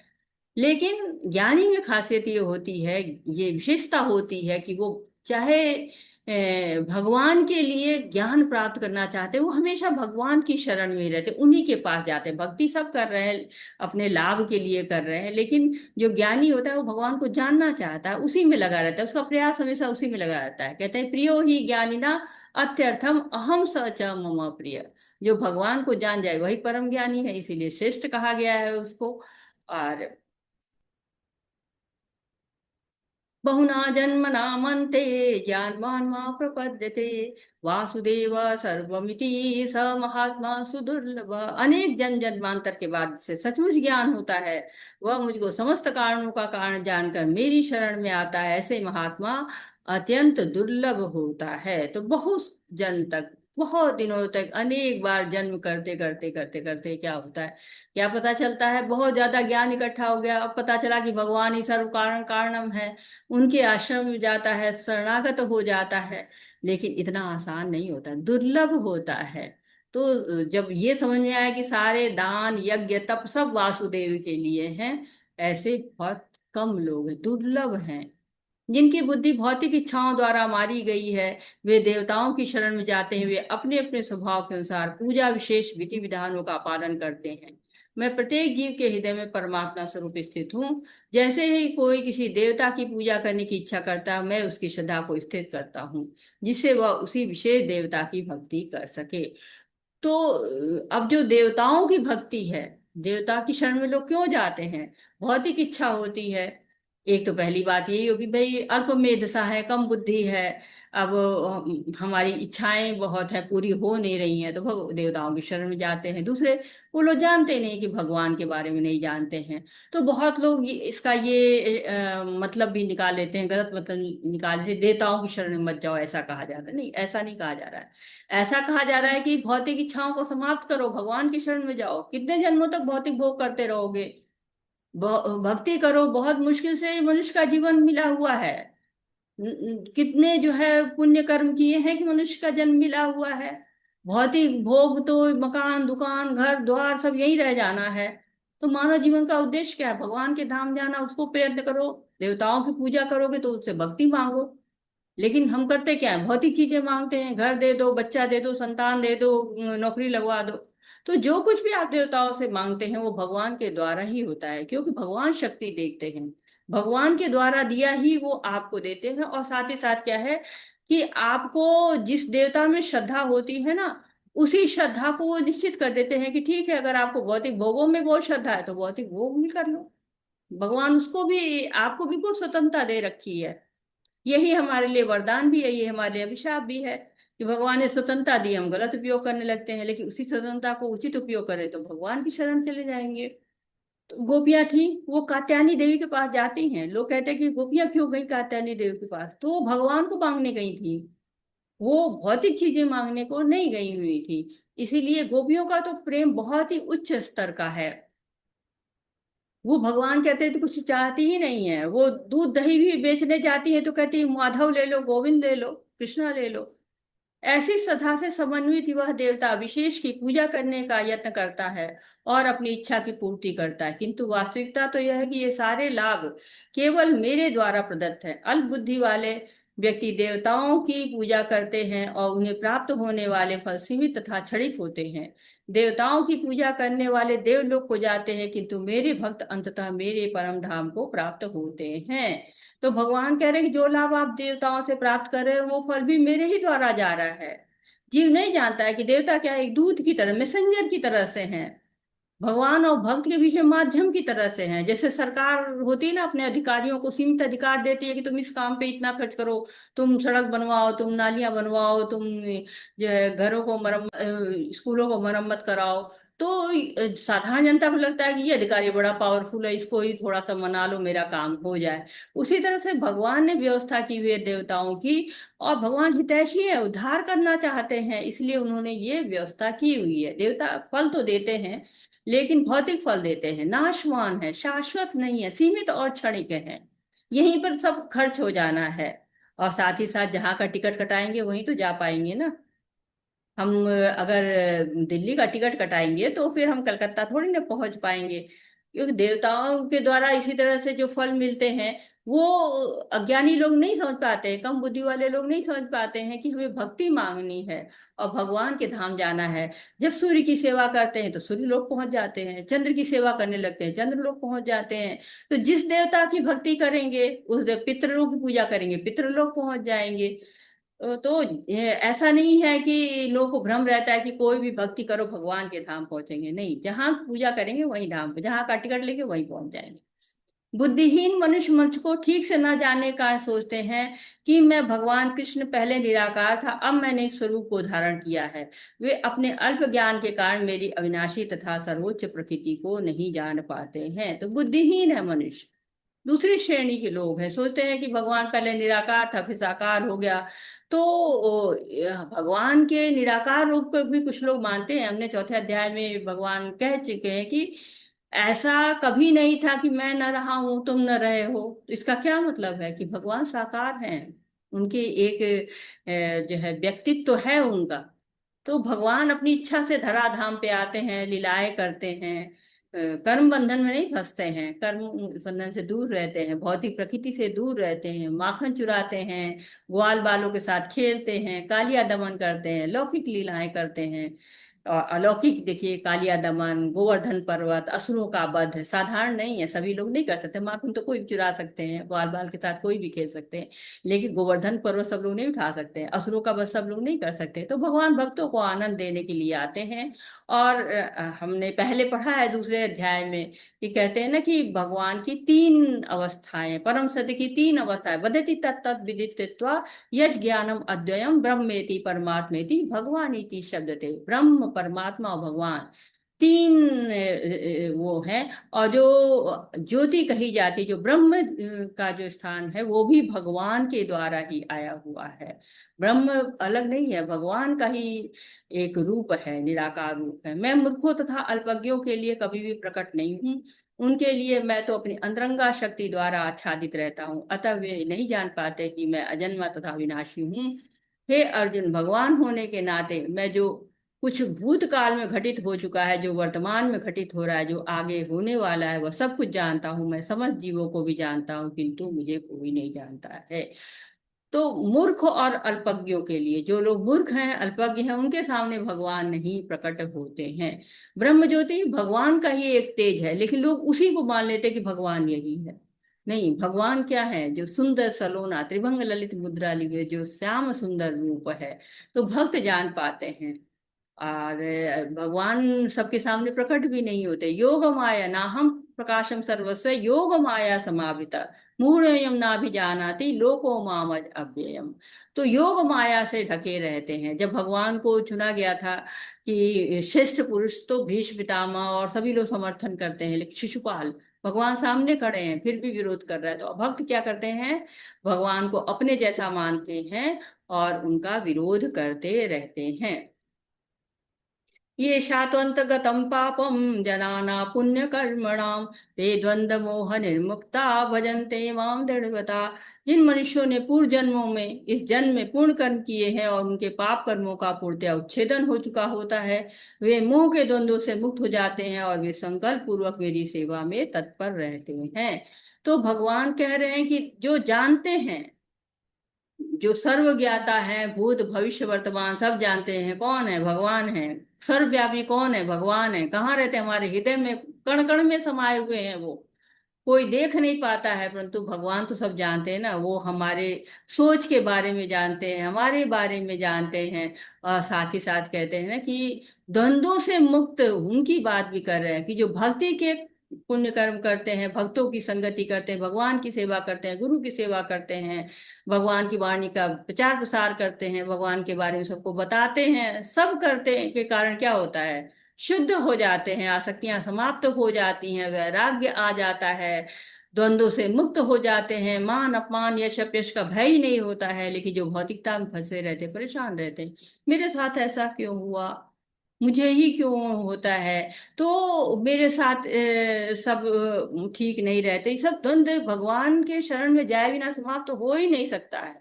Speaker 2: लेकिन ज्ञानी में खासियत ये होती है, ये विशेषता होती है कि वो चाहे भगवान के लिए ज्ञान प्राप्त करना चाहते हैं, वो हमेशा भगवान की शरण में ही रहते, उन्हीं के पास जाते हैं। भक्ति सब कर रहे हैं, अपने लाभ के लिए कर रहे हैं, लेकिन जो ज्ञानी होता है वो भगवान को जानना चाहता है, उसी में लगा रहता है, उसका प्रयास हमेशा उसी में लगा रहता है। कहते हैं प्रियो ही ज्ञानिना अत्यर्थम अहम स च मम प्रिय। जो भगवान को जान जाए वही परम ज्ञानी है, इसीलिए श्रेष्ठ कहा गया है उसको। और बहुना जन्मनामन्ते ज्ञानवान् मां प्रपद्यते, वासुदेव सर्वमिति स महात्मा सुदुर्लभ। अनेक जन्म जन्मांतर के बाद से सचमुच ज्ञान होता है, वह मुझको समस्त कारणों का कारण जानकर मेरी शरण में आता है, ऐसे महात्मा अत्यंत दुर्लभ होता है। तो बहुत जन्म तक बहुत दिनों तक अनेक बार जन्म करते करते करते करते क्या होता है, क्या पता चलता है, बहुत ज्यादा ज्ञान इकट्ठा हो गया, अब पता चला कि भगवान ही सर्व कारण कारणम है, उनके आश्रम में जाता है, शरणागत हो जाता है। लेकिन इतना आसान नहीं होता, दुर्लभ होता है। तो जब ये समझ में आया कि सारे दान यज्ञ तप सब वासुदेव के लिए हैं, ऐसे बहुत कम लोग हैं, दुर्लभ हैं, जिनकी बुद्धि भौतिक इच्छाओं द्वारा मारी गई है। वे देवताओं की शरण में जाते हैं, वे अपने अपने स्वभाव के अनुसार पूजा विशेष विधि विधानों का पालन करते हैं। मैं प्रत्येक जीव के हृदय में परमात्मा स्वरूप स्थित हूँ। जैसे ही कोई किसी देवता की पूजा करने की इच्छा करता है, मैं उसकी श्रद्धा को स्थिर करता हूँ, जिससे वह उसी विशेष देवता की भक्ति कर सके। तो अब जो देवताओं की भक्ति है, देवता की शरण में लोग क्यों जाते हैं? भौतिक इच्छा होती है। एक तो पहली बात यही होगी, भाई अल्प मेधसा है, कम बुद्धि है, अब हमारी इच्छाएं बहुत है, पूरी हो नहीं रही हैं, तो देवताओं की शरण में जाते हैं। दूसरे, वो लोग जानते नहीं कि भगवान के बारे में नहीं जानते हैं, तो बहुत लोग इसका ये मतलब भी निकाल लेते हैं, गलत मतलब निकाल लेते हैं, देवताओं की शरण में मत जाओ, ऐसा कहा जा रहा है। नहीं, ऐसा नहीं कहा जा रहा है। ऐसा कहा जा रहा है कि भौतिक इच्छाओं को समाप्त करो, भगवान की शरण में जाओ। कितने जन्मों तक भौतिक भोग करते रहोगे? भक्ति करो, बहुत मुश्किल से मनुष्य का जीवन मिला हुआ है। कितने जो है पुण्य कर्म किए हैं कि मनुष्य का जन्म मिला हुआ है। भौतिक भोग तो मकान दुकान घर द्वार सब यही रह जाना है। तो मानव जीवन का उद्देश्य क्या है? भगवान के धाम जाना, उसको प्रयत्न करो। देवताओं की पूजा करोगे तो उससे भक्ति मांगो। लेकिन हम करते क्या है? भौतिक चीजें मांगते हैं, घर दे दो, बच्चा दे दो, संतान दे दो, नौकरी लगवा दो। तो जो कुछ भी आप देवताओं से मांगते हैं वो भगवान के द्वारा ही होता है, क्योंकि भगवान शक्ति देखते हैं। भगवान के द्वारा दिया ही वो आपको देते हैं। और साथ ही साथ क्या है कि आपको जिस देवता में श्रद्धा होती है ना, उसी श्रद्धा को वो निश्चित कर देते हैं कि ठीक है, अगर आपको भौतिक भोगों में बहुत श्रद्धा है तो भौतिक भोग भी कर लो। भगवान उसको भी, आपको बिल्कुल स्वतंत्रता दे रखी है। यही हमारे लिए वरदान भी है, ये हमारे लिए अभिशाप भी है कि भगवान ने स्वतंत्रता दी, हम गलत उपयोग करने लगते हैं। लेकिन उसी स्वतंत्रता को उचित उपयोग करें तो भगवान की शरण चले जाएंगे। तो गोपियां थी, वो कात्यायनी देवी के पास जाती हैं। लोग कहते हैं कि गोपियां क्यों गई कात्यायनी देवी के पास? तो वो भगवान को मांगने गई थी, वो भौतिक चीजें मांगने को नहीं गई हुई थी। इसीलिए गोपियों का तो प्रेम बहुत ही उच्च स्तर का है। वो भगवान कहते हैं तो कुछ चाहती ही नहीं है। वो दूध दही भी बेचने जाती है तो कहती है माधव ले लो, गोविंद ले लो, कृष्णा ले लो। ऐसी श्रद्धा से समन्वित वह देवता विशेष की पूजा करने का यत्न करता है और अपनी इच्छा की पूर्ति करता है। किंतु वास्तविकता तो यह है कि ये सारे लाभ केवल मेरे द्वारा प्रदत्त है। अल्प बुद्धि वाले व्यक्ति देवताओं की पूजा करते हैं और उन्हें प्राप्त होने वाले फल सीमित तथा क्षणिक होते हैं। देवताओं की पूजा करने वाले देवलोक को जाते हैं, किंतु मेरे भक्त अंततः मेरे परम धाम को प्राप्त होते हैं। तो भगवान कह रहे हैं कि जो लाभ आप देवताओं से प्राप्त कर रहे हो वो फल भी मेरे ही द्वारा जा रहा है। जीव नहीं जानता है कि देवता क्या है, एक दूत की तरह, मैसेंजर की तरह से हैं। भगवान और भक्त के बीच में माध्यम की तरह से हैं। जैसे सरकार होती है ना, अपने अधिकारियों को सीमित अधिकार देती है कि तुम इस काम पे इतना खर्च करो, तुम सड़क बनवाओ, तुम नालियां बनवाओ, तुम जो है घरों को स्कूलों को मरम्मत कराओ। तो साधारण जनता को लगता है कि ये अधिकारी बड़ा पावरफुल है, इसको ही थोड़ा सा मना लो, मेरा काम हो जाए। उसी तरह से भगवान ने व्यवस्था की हुई है देवताओं की। और भगवान हितैषी है, उद्धार करना चाहते हैं, इसलिए उन्होंने ये व्यवस्था की हुई है। देवता फल तो देते हैं, लेकिन भौतिक फल देते हैं, नाशवान है, शाश्वत नहीं है, सीमित और क्षणिक है। यहीं पर सब खर्च हो जाना है। और साथ ही साथ जहां का टिकट कटाएंगे वहीं तो जा पाएंगे ना। हम अगर दिल्ली का टिकट कटाएंगे तो फिर हम कलकत्ता थोड़ी ना पहुंच पाएंगे। क्योंकि देवताओं के द्वारा इसी तरह से जो फल मिलते हैं वो अज्ञानी लोग नहीं समझ पाते हैं, कम बुद्धि वाले लोग नहीं समझ पाते हैं कि हमें भक्ति मांगनी है और भगवान के धाम जाना है। जब सूर्य की सेवा करते हैं तो सूर्य लोग पहुंच जाते हैं, चंद्र की सेवा करने लगते हैं, चंद्र लोग पहुंच जाते हैं। तो जिस देवता की भक्ति करेंगे, उस पितरों की पूजा करेंगे, पितृ लोग पहुंच जाएंगे। तो ऐसा नहीं है कि लोगों को भ्रम रहता है कि कोई भी भक्ति करो भगवान के धाम पहुंचेंगे। नहीं, जहां पूजा करेंगे वहीं धाम पे, जहां का टिकट लेंगे वहीं पहुंच जाएंगे। बुद्धिहीन मनुष्य मंच को ठीक से न जानने का सोचते हैं कि मैं भगवान कृष्ण पहले निराकार था, अब मैंने इस स्वरूप को धारण किया है। वे अपने अल्प ज्ञान के कारण मेरी अविनाशी तथा सर्वोच्च प्रकृति को नहीं जान पाते हैं। तो बुद्धिहीन है मनुष्य, दूसरी श्रेणी के लोग हैं, सोचते हैं कि भगवान पहले निराकार था फिर साकार हो गया। तो भगवान के निराकार रूप को भी कुछ लोग मानते हैं। हमने चौथे अध्याय में भगवान कह चुके हैं कि ऐसा कभी नहीं था कि मैं न रहा हूं तुम न रहे हो। तो इसका क्या मतलब है कि भगवान साकार हैं, उनके एक जो है व्यक्तित्व तो है उनका। तो भगवान अपनी इच्छा से धराधाम पे आते हैं, लीलाएं करते हैं, कर्म बंधन में नहीं फंसते हैं, कर्म बंधन से दूर रहते हैं, भौतिक प्रकृति से दूर रहते हैं, माखन चुराते हैं, ग्वाल बालों के साथ खेलते हैं, कालिया दमन करते हैं, लौकिक लीलाएं करते हैं। और अलौकिक देखिए, कालिया दमन, गोवर्धन पर्वत, असुरों का वध साधारण नहीं है, सभी लोग नहीं कर सकते। माखन तो कोई भी चुरा सकते हैं, ग्वाल बाल के साथ कोई भी खेल सकते हैं, लेकिन गोवर्धन पर्वत सब लोग नहीं उठा सकते हैं, असुरों का वध सब लोग नहीं कर सकते। तो भगवान भक्तों को आनंद देने के लिए आते हैं। और हमने पहले पढ़ा है दूसरे अध्याय में कि कहते हैं ना कि भगवान की तीन अवस्थाएं, परम सत्य की तीन अवस्थाएं, वदति तत्त विदित्वा यज ज्ञानम अद्वयम ब्रह्मेति परमात्मेति भगवान इति शब्दते। ब्रह्म, परमात्मा और भगवान तीन वो है। और जो ज्योति कही जाती है, जो ब्रह्म का जो स्थान है, वो भी भगवान के द्वारा ही आया हुआ है। ब्रह्म अलग नहीं है, भगवान का ही एक रूप है, निराकार रूप है। मैं मूर्खों तथा अल्पज्ञों के लिए कभी भी प्रकट नहीं हूँ, उनके लिए मैं तो अपनी अंतरंगा शक्ति द्वारा आच्छादित रहता हूँ, अतः वे नहीं जान पाते कि मैं अजन्मा तथा विनाशी हूँ। हे अर्जुन, भगवान होने के नाते मैं जो कुछ भूतकाल में घटित हो चुका है, जो वर्तमान में घटित हो रहा है, जो आगे होने वाला है, वह सब कुछ जानता हूं। मैं समस्त जीवों को भी जानता हूं, किंतु मुझे कोई नहीं जानता है। तो मूर्ख और अल्पज्ञों के लिए, जो लोग मूर्ख हैं, अल्पज्ञ हैं, उनके सामने भगवान नहीं प्रकट होते हैं। ब्रह्म ज्योति भगवान का ही एक तेज है, लेकिन लोग उसी को मान लेते कि भगवान यही है। नहीं, भगवान क्या है? जो सुंदर सलोना त्रिभंग ललित मुद्रा लिए जो श्याम सुंदर रूप है, तो भक्त जान पाते हैं। और भगवान सबके सामने प्रकट भी नहीं होते। योग माया ना हम प्रकाशम सर्वस्व योग माया समावृता मूढ़यम ना भी जानाति लोको माम अव्ययम। तो योग माया से ढके रहते हैं। जब भगवान को चुना गया था कि श्रेष्ठ पुरुष, तो भीष्म पितामह और सभी लोग समर्थन करते हैं, लेकिन शिशुपाल भगवान सामने खड़े हैं फिर भी विरोध कर रहा है। तो भक्त क्या करते हैं? भगवान को अपने जैसा मानते हैं और उनका विरोध करते रहते हैं। ये शात्वन्तगतं पापम जनाना पुण्य कर्मणाम ते द्वंद्व मोह निर्मुक्ता भजन्ते माम दृढ़वता। जिन मनुष्यों ने पूर्व जन्मों में इस जन्म में पूर्ण कर्म किए हैं और उनके पाप कर्मों का पूर्णतया उच्छेदन हो चुका होता है, वे मोह के द्वंद्वों से मुक्त हो जाते हैं और वे संकल्प पूर्वक मेरी सेवा में तत्पर रहते हैं। तो भगवान कह रहे हैं कि जो जानते हैं, जो सर्वज्ञाता है, भूत भविष्य वर्तमान सब जानते हैं, कौन है? भगवान है। सर्वव्यापी कौन है? भगवान है। कहाँ रहते हैं? हमारे हृदय में, कण कण में समाये हुए हैं वो। कोई देख नहीं पाता है, परंतु भगवान तो सब जानते हैं ना। वो हमारे सोच के बारे में जानते हैं, हमारे बारे में जानते हैं। और साथ ही साथ कहते हैं ना कि द्वंद्वों से मुक्त उनकी बात भी कर रहे हैं कि जो भक्ति के पुण्य कर्म करते हैं, भक्तों की संगति करते हैं, भगवान की सेवा करते हैं, गुरु की सेवा करते हैं, भगवान की वाणी का प्रचार प्रसार करते हैं, भगवान के बारे में सबको बताते हैं, सब करते हैं के कारण क्या होता है? शुद्ध हो जाते हैं, आसक्तियां समाप्त हो जाती हैं, वैराग्य आ जाता है, द्वंद्वों से मुक्त हो जाते हैं, मान अपमान यश अपयश का भय ही नहीं होता है। लेकिन जो भौतिकता में फंसे रहते, परेशान रहते हैं, मेरे साथ ऐसा क्यों हुआ, मुझे ही क्यों होता है, तो मेरे साथ सब ठीक नहीं रहते, ये सब द्वंद्व भगवान के शरण में जाए बिना समाप्त तो हो ही नहीं सकता है।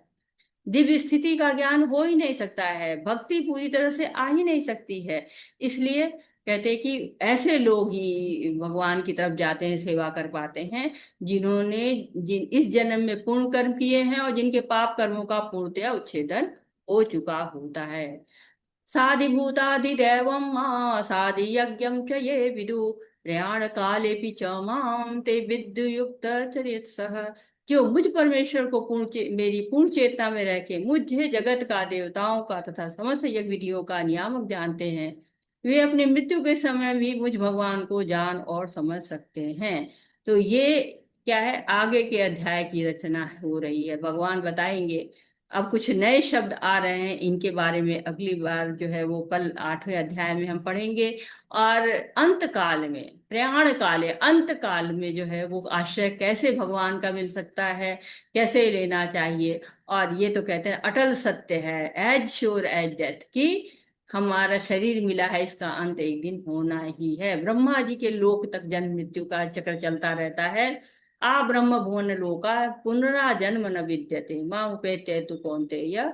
Speaker 2: दिव्य स्थिति का ज्ञान हो ही नहीं सकता है, भक्ति पूरी तरह से आ ही नहीं सकती है। इसलिए कहते हैं कि ऐसे लोग ही भगवान की तरफ जाते हैं, सेवा कर पाते हैं, जिन्होंने जिन इस जन्म में पूर्ण कर्म किए हैं और जिनके पाप कर्मों का पूर्णतया उच्छेदन हो चुका होता है। साधिभूतादिदैवं मां साधि यज्ञं च ये विदु प्रयाण कालेपि च मां ते विद्युयुक्त चरितसः। जो मुझ परमेश्वर को मेरी पूर्ण चेतना में रह के मुझे जगत का, देवताओं का तथा समस्त यज्ञ विधियों का नियामक जानते हैं, वे अपने मृत्यु के समय भी मुझ भगवान को जान और समझ सकते हैं। तो ये क्या है? आगे के अध्याय की रचना हो रही है। भगवान बताएंगे अब कुछ नए शब्द आ रहे हैं, इनके बारे में अगली बार जो है वो कल 8वें अध्याय में हम पढ़ेंगे। और अंत काल में, प्रयाण काले, अंत काल में जो है वो आश्रय कैसे भगवान का मिल सकता है, कैसे लेना चाहिए। और ये तो कहते हैं अटल सत्य है, एज श्योर एज डेथ, कि हमारा शरीर मिला है, इसका अंत एक दिन होना ही है। ब्रह्मा जी के लोक तक जन्म मृत्यु का चक्र चलता रहता है। आ ब्रह्म भुवन लोका पुनराजन्म न विद्यते माँ उपेत्य तु कौन्तेय।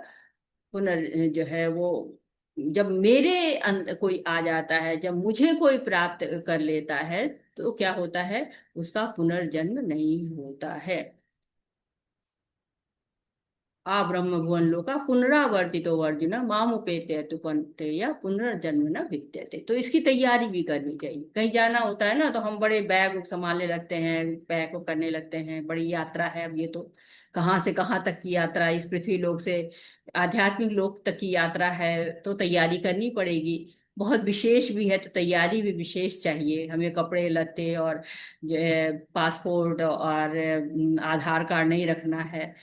Speaker 2: पुनर् जो है वो, जब मेरे अंत कोई आ जाता है, जब मुझे कोई प्राप्त कर लेता है, तो क्या होता है, उसका पुनर्जन्म नहीं होता है। आ ब्रह्म भुवन लोका पुनरावर्तितो अर्जुन मामुपेत्य तु कौन्तेय पुनर्जन्म न विद्यते। तो इसकी तैयारी भी करनी चाहिए। कहीं जाना होता है ना, तो हम बड़े बैग संभालने लगते हैं, पैक करने लगते हैं, बड़ी यात्रा है। अब ये तो कहाँ से कहाँ तक की यात्रा, इस पृथ्वी लोक से आध्यात्मिक लोक तक की यात्रा है, तो तैयारी करनी पड़ेगी। बहुत विशेष भी है, तो तैयारी भी विशेष चाहिए हमें। कपड़े लत्ते और पासपोर्ट और आधार कार्ड नहीं रखना है।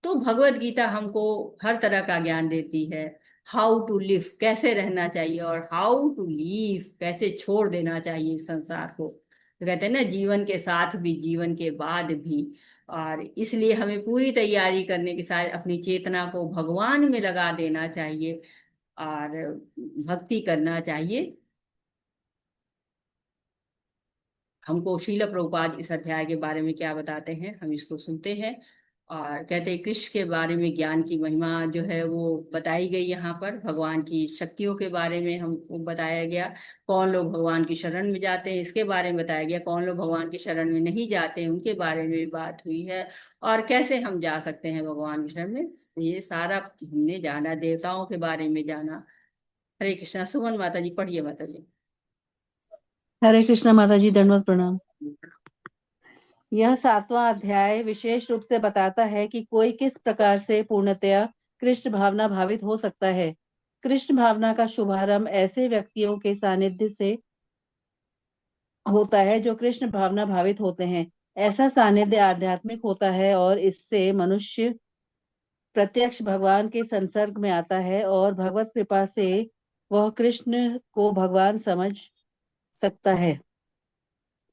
Speaker 2: तो भगवत गीता हमको हर तरह का ज्ञान देती है। हाउ टू लिव, कैसे रहना चाहिए, और हाउ टू लीव, कैसे छोड़ देना चाहिए इस संसार को। तो कहते हैं ना, जीवन के साथ भी, जीवन के बाद भी। और इसलिए हमें पूरी तैयारी करने के साथ अपनी चेतना को भगवान में लगा देना चाहिए और भक्ति करना चाहिए। हमको श्रील प्रभुपाद इस अध्याय के बारे में क्या बताते हैं, हम इसको सुनते हैं। और कहते हैं कृष्ण के बारे में ज्ञान की महिमा जो है वो बताई गई यहाँ पर। भगवान की शक्तियों के बारे में हमको बताया गया। कौन लोग भगवान की शरण में जाते हैं, इसके बारे में बताया गया। कौन लोग भगवान की शरण में नहीं जाते हैं, उनके बारे में भी बात हुई है। और कैसे हम जा सकते हैं भगवान की शरण में, ये सारा हमने जाना। देवताओं के बारे में जाना। हरे कृष्णा। सुमन माता जी पढ़िए माता जी।
Speaker 7: हरे कृष्णा माता जी, दंडवत प्रणाम। यह 7वां अध्याय विशेष रूप से बताता है कि कोई किस प्रकार से पूर्णतया कृष्ण भावना भावित हो सकता है। कृष्ण भावना का शुभारंभ ऐसे व्यक्तियों के सानिध्य से होता है जो कृष्ण भावना भावित होते हैं। ऐसा सानिध्य आध्यात्मिक होता है और इससे मनुष्य प्रत्यक्ष भगवान के संसर्ग में आता है और भगवत कृपा से वह कृष्ण को भगवान समझ सकता है।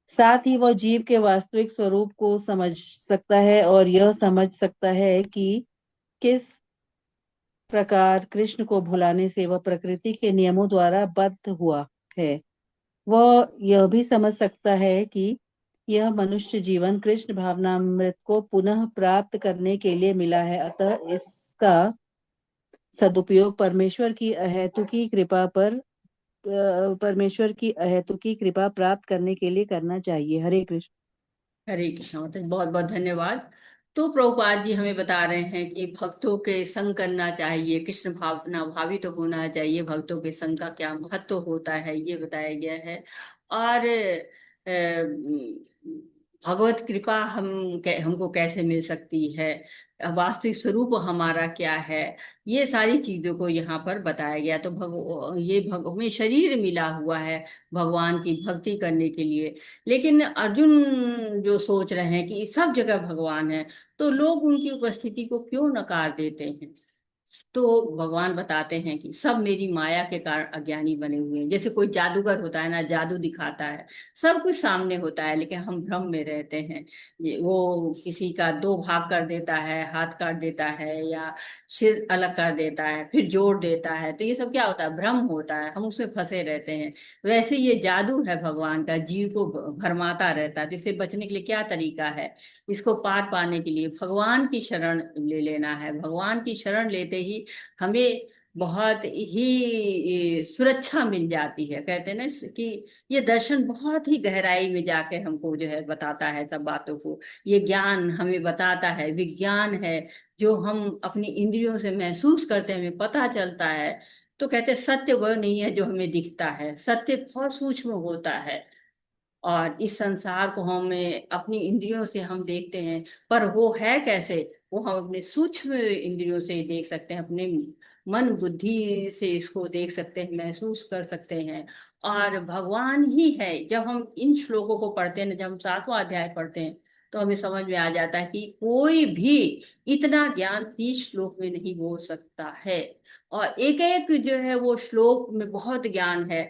Speaker 7: साथ ही वह जीव के वास्तविक स्वरूप को समझ सकता है और यह समझ सकता है कि किस प्रकार कृष्ण को भुलाने से वह प्रकृति के नियमों द्वारा बद्ध हुआ है। वह यह भी समझ सकता है कि यह मनुष्य जीवन कृष्ण भावनामृत को पुनः प्राप्त करने के लिए मिला है, अतः इसका सदुपयोग परमेश्वर की अहेतुकी कृपा प्राप्त करने के लिए करना चाहिए। हरे कृष्ण।
Speaker 2: हरे कृष्णा माता जी, बहुत बहुत धन्यवाद। तो प्रभुपाद जी हमें बता रहे हैं कि भक्तों के संग करना चाहिए, कृष्ण भावना भावित तो होना चाहिए। भक्तों के संग का क्या महत्व होता है, ये बताया गया है। और भगवत कृपा हमको कैसे मिल सकती है, वास्तविक स्वरूप हमारा क्या है, ये सारी चीजों को यहाँ पर बताया गया। तो हमें शरीर मिला हुआ है भगवान की भक्ति करने के लिए। लेकिन अर्जुन जो सोच रहे हैं कि सब जगह भगवान है, तो लोग उनकी उपस्थिति को क्यों नकार देते हैं। तो भगवान बताते हैं कि सब मेरी माया के कारण अज्ञानी बने हुए हैं। जैसे कोई जादूगर होता है ना, जादू दिखाता है, सब कुछ सामने होता है, लेकिन हम भ्रम में रहते हैं। वो किसी का दो भाग कर देता है, हाथ काट देता है, या सिर अलग कर देता है, फिर जोड़ देता है। तो ये सब क्या होता है, भ्रम होता है, हम उसमें फंसे रहते हैं। वैसे ये जादू है भगवान का, जीव को भरमाता रहता है। तो इससे बचने के लिए क्या तरीका है, इसको पार पाने के लिए भगवान की शरण ले लेना है। भगवान की शरण लेते ही हमें बहुत ही सुरक्षा मिल जाती है। कहते हैं ना कि ये दर्शन बहुत ही गहराई में जाके हमको जो है बताता है सब बातों को। ये ज्ञान हमें बताता है, विज्ञान है जो हम अपनी इंद्रियों से महसूस करते हैं, हमें पता चलता है। तो कहते हैं सत्य वह नहीं है जो हमें दिखता है, सत्य बहुत सूक्ष्म होता है। और इस संसार को हमें अपनी इंद्रियों से हम देखते हैं, पर वो है कैसे, वो हम अपने सूक्ष्म इंद्रियों से ही देख सकते हैं, अपने मन बुद्धि से इसको देख सकते हैं, महसूस कर सकते हैं। और भगवान ही है। जब हम इन श्लोकों को पढ़ते हैं ना, जब हम 7वां अध्याय पढ़ते हैं, तो हमें समझ में आ जाता है कि कोई भी इतना ज्ञान 30 श्लोक में नहीं हो सकता है। और एक एक जो है वो श्लोक में बहुत ज्ञान है,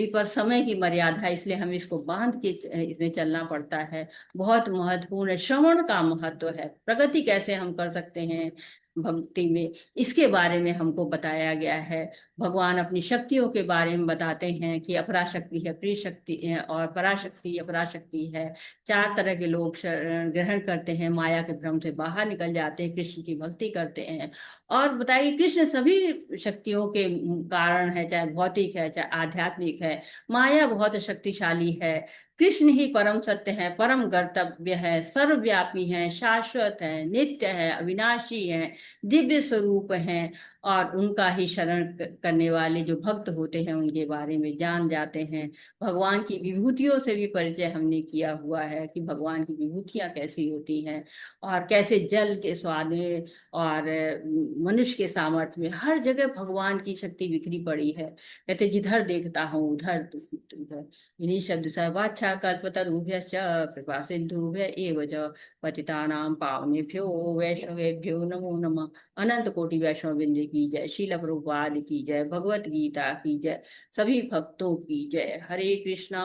Speaker 2: पर समय की मर्यादा है, इसलिए हमें इसको बांध के इसमें चलना पड़ता है। बहुत महत्वपूर्ण है, श्रवण का महत्व है। प्रगति कैसे हम कर सकते हैं भक्ति में, इसके बारे में हमको बताया गया है। भगवान अपनी शक्तियों के बारे में बताते हैं कि अपराशक्ति है, प्रिय शक्ति है, और पराशक्ति अपराशक्ति है। 4 तरह के लोग शरण ग्रहण करते हैं, माया के भ्रम से बाहर निकल जाते हैं, कृष्ण की भक्ति करते हैं। और बताइए, कृष्ण सभी शक्तियों के कारण है, चाहे भौतिक है चाहे आध्यात्मिक है। माया बहुत शक्तिशाली है, कृष्ण ही परम सत्य है, परम कर्तव्य है, सर्वव्यापी है, शाश्वत है, नित्य है, अविनाशी है, दिव्य स्वरूप हैं। और उनका ही शरण करने वाले जो भक्त होते हैं उनके बारे में जान जाते हैं। भगवान की विभूतियों से भी परिचय हमने किया हुआ है कि भगवान की विभूतियां कैसी होती हैं, और कैसे जल के स्वाद में और मनुष्य के सामर्थ्य में हर जगह भगवान की शक्ति बिखरी पड़ी है। कहते जिधर देखता हूँ उधर उधर इन्हीं शब्द से वाचा कल्पतरुभ्यश्च कृपा सिंधुभ्य एव च पतितानां पावनेभ्यो वैष्णवेभ्यो नमो नमः। अनंत कोटि वैष्णव वृंद की जय, शील प्रभुपाद की जय, भगवत गीता की जय, सभी भक्तों की जय। हरे कृष्णा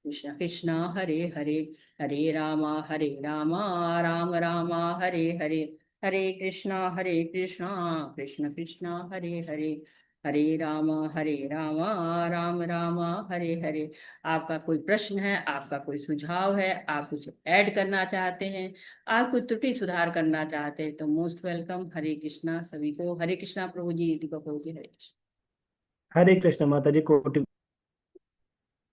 Speaker 2: कृष्ण कृष्ण हरे हरे, हरे रामा राम राम हरे हरे, हरे कृष्णा कृष्ण कृष्ण हरे हरे, हरे राम राम राम हरे हरे। आपका कोई प्रश्न है, आपका कोई सुझाव है, आप कुछ ऐड करना चाहते हैं, आप कुछ त्रुटि सुधार करना चाहते हैं, तो मोस्ट वेलकम। हरे कृष्णा सभी को। हरे कृष्णा प्रभु जी, दीपक प्रभु जी, हरे कृष्ण।
Speaker 3: हरे कृष्ण माता जी, कोटि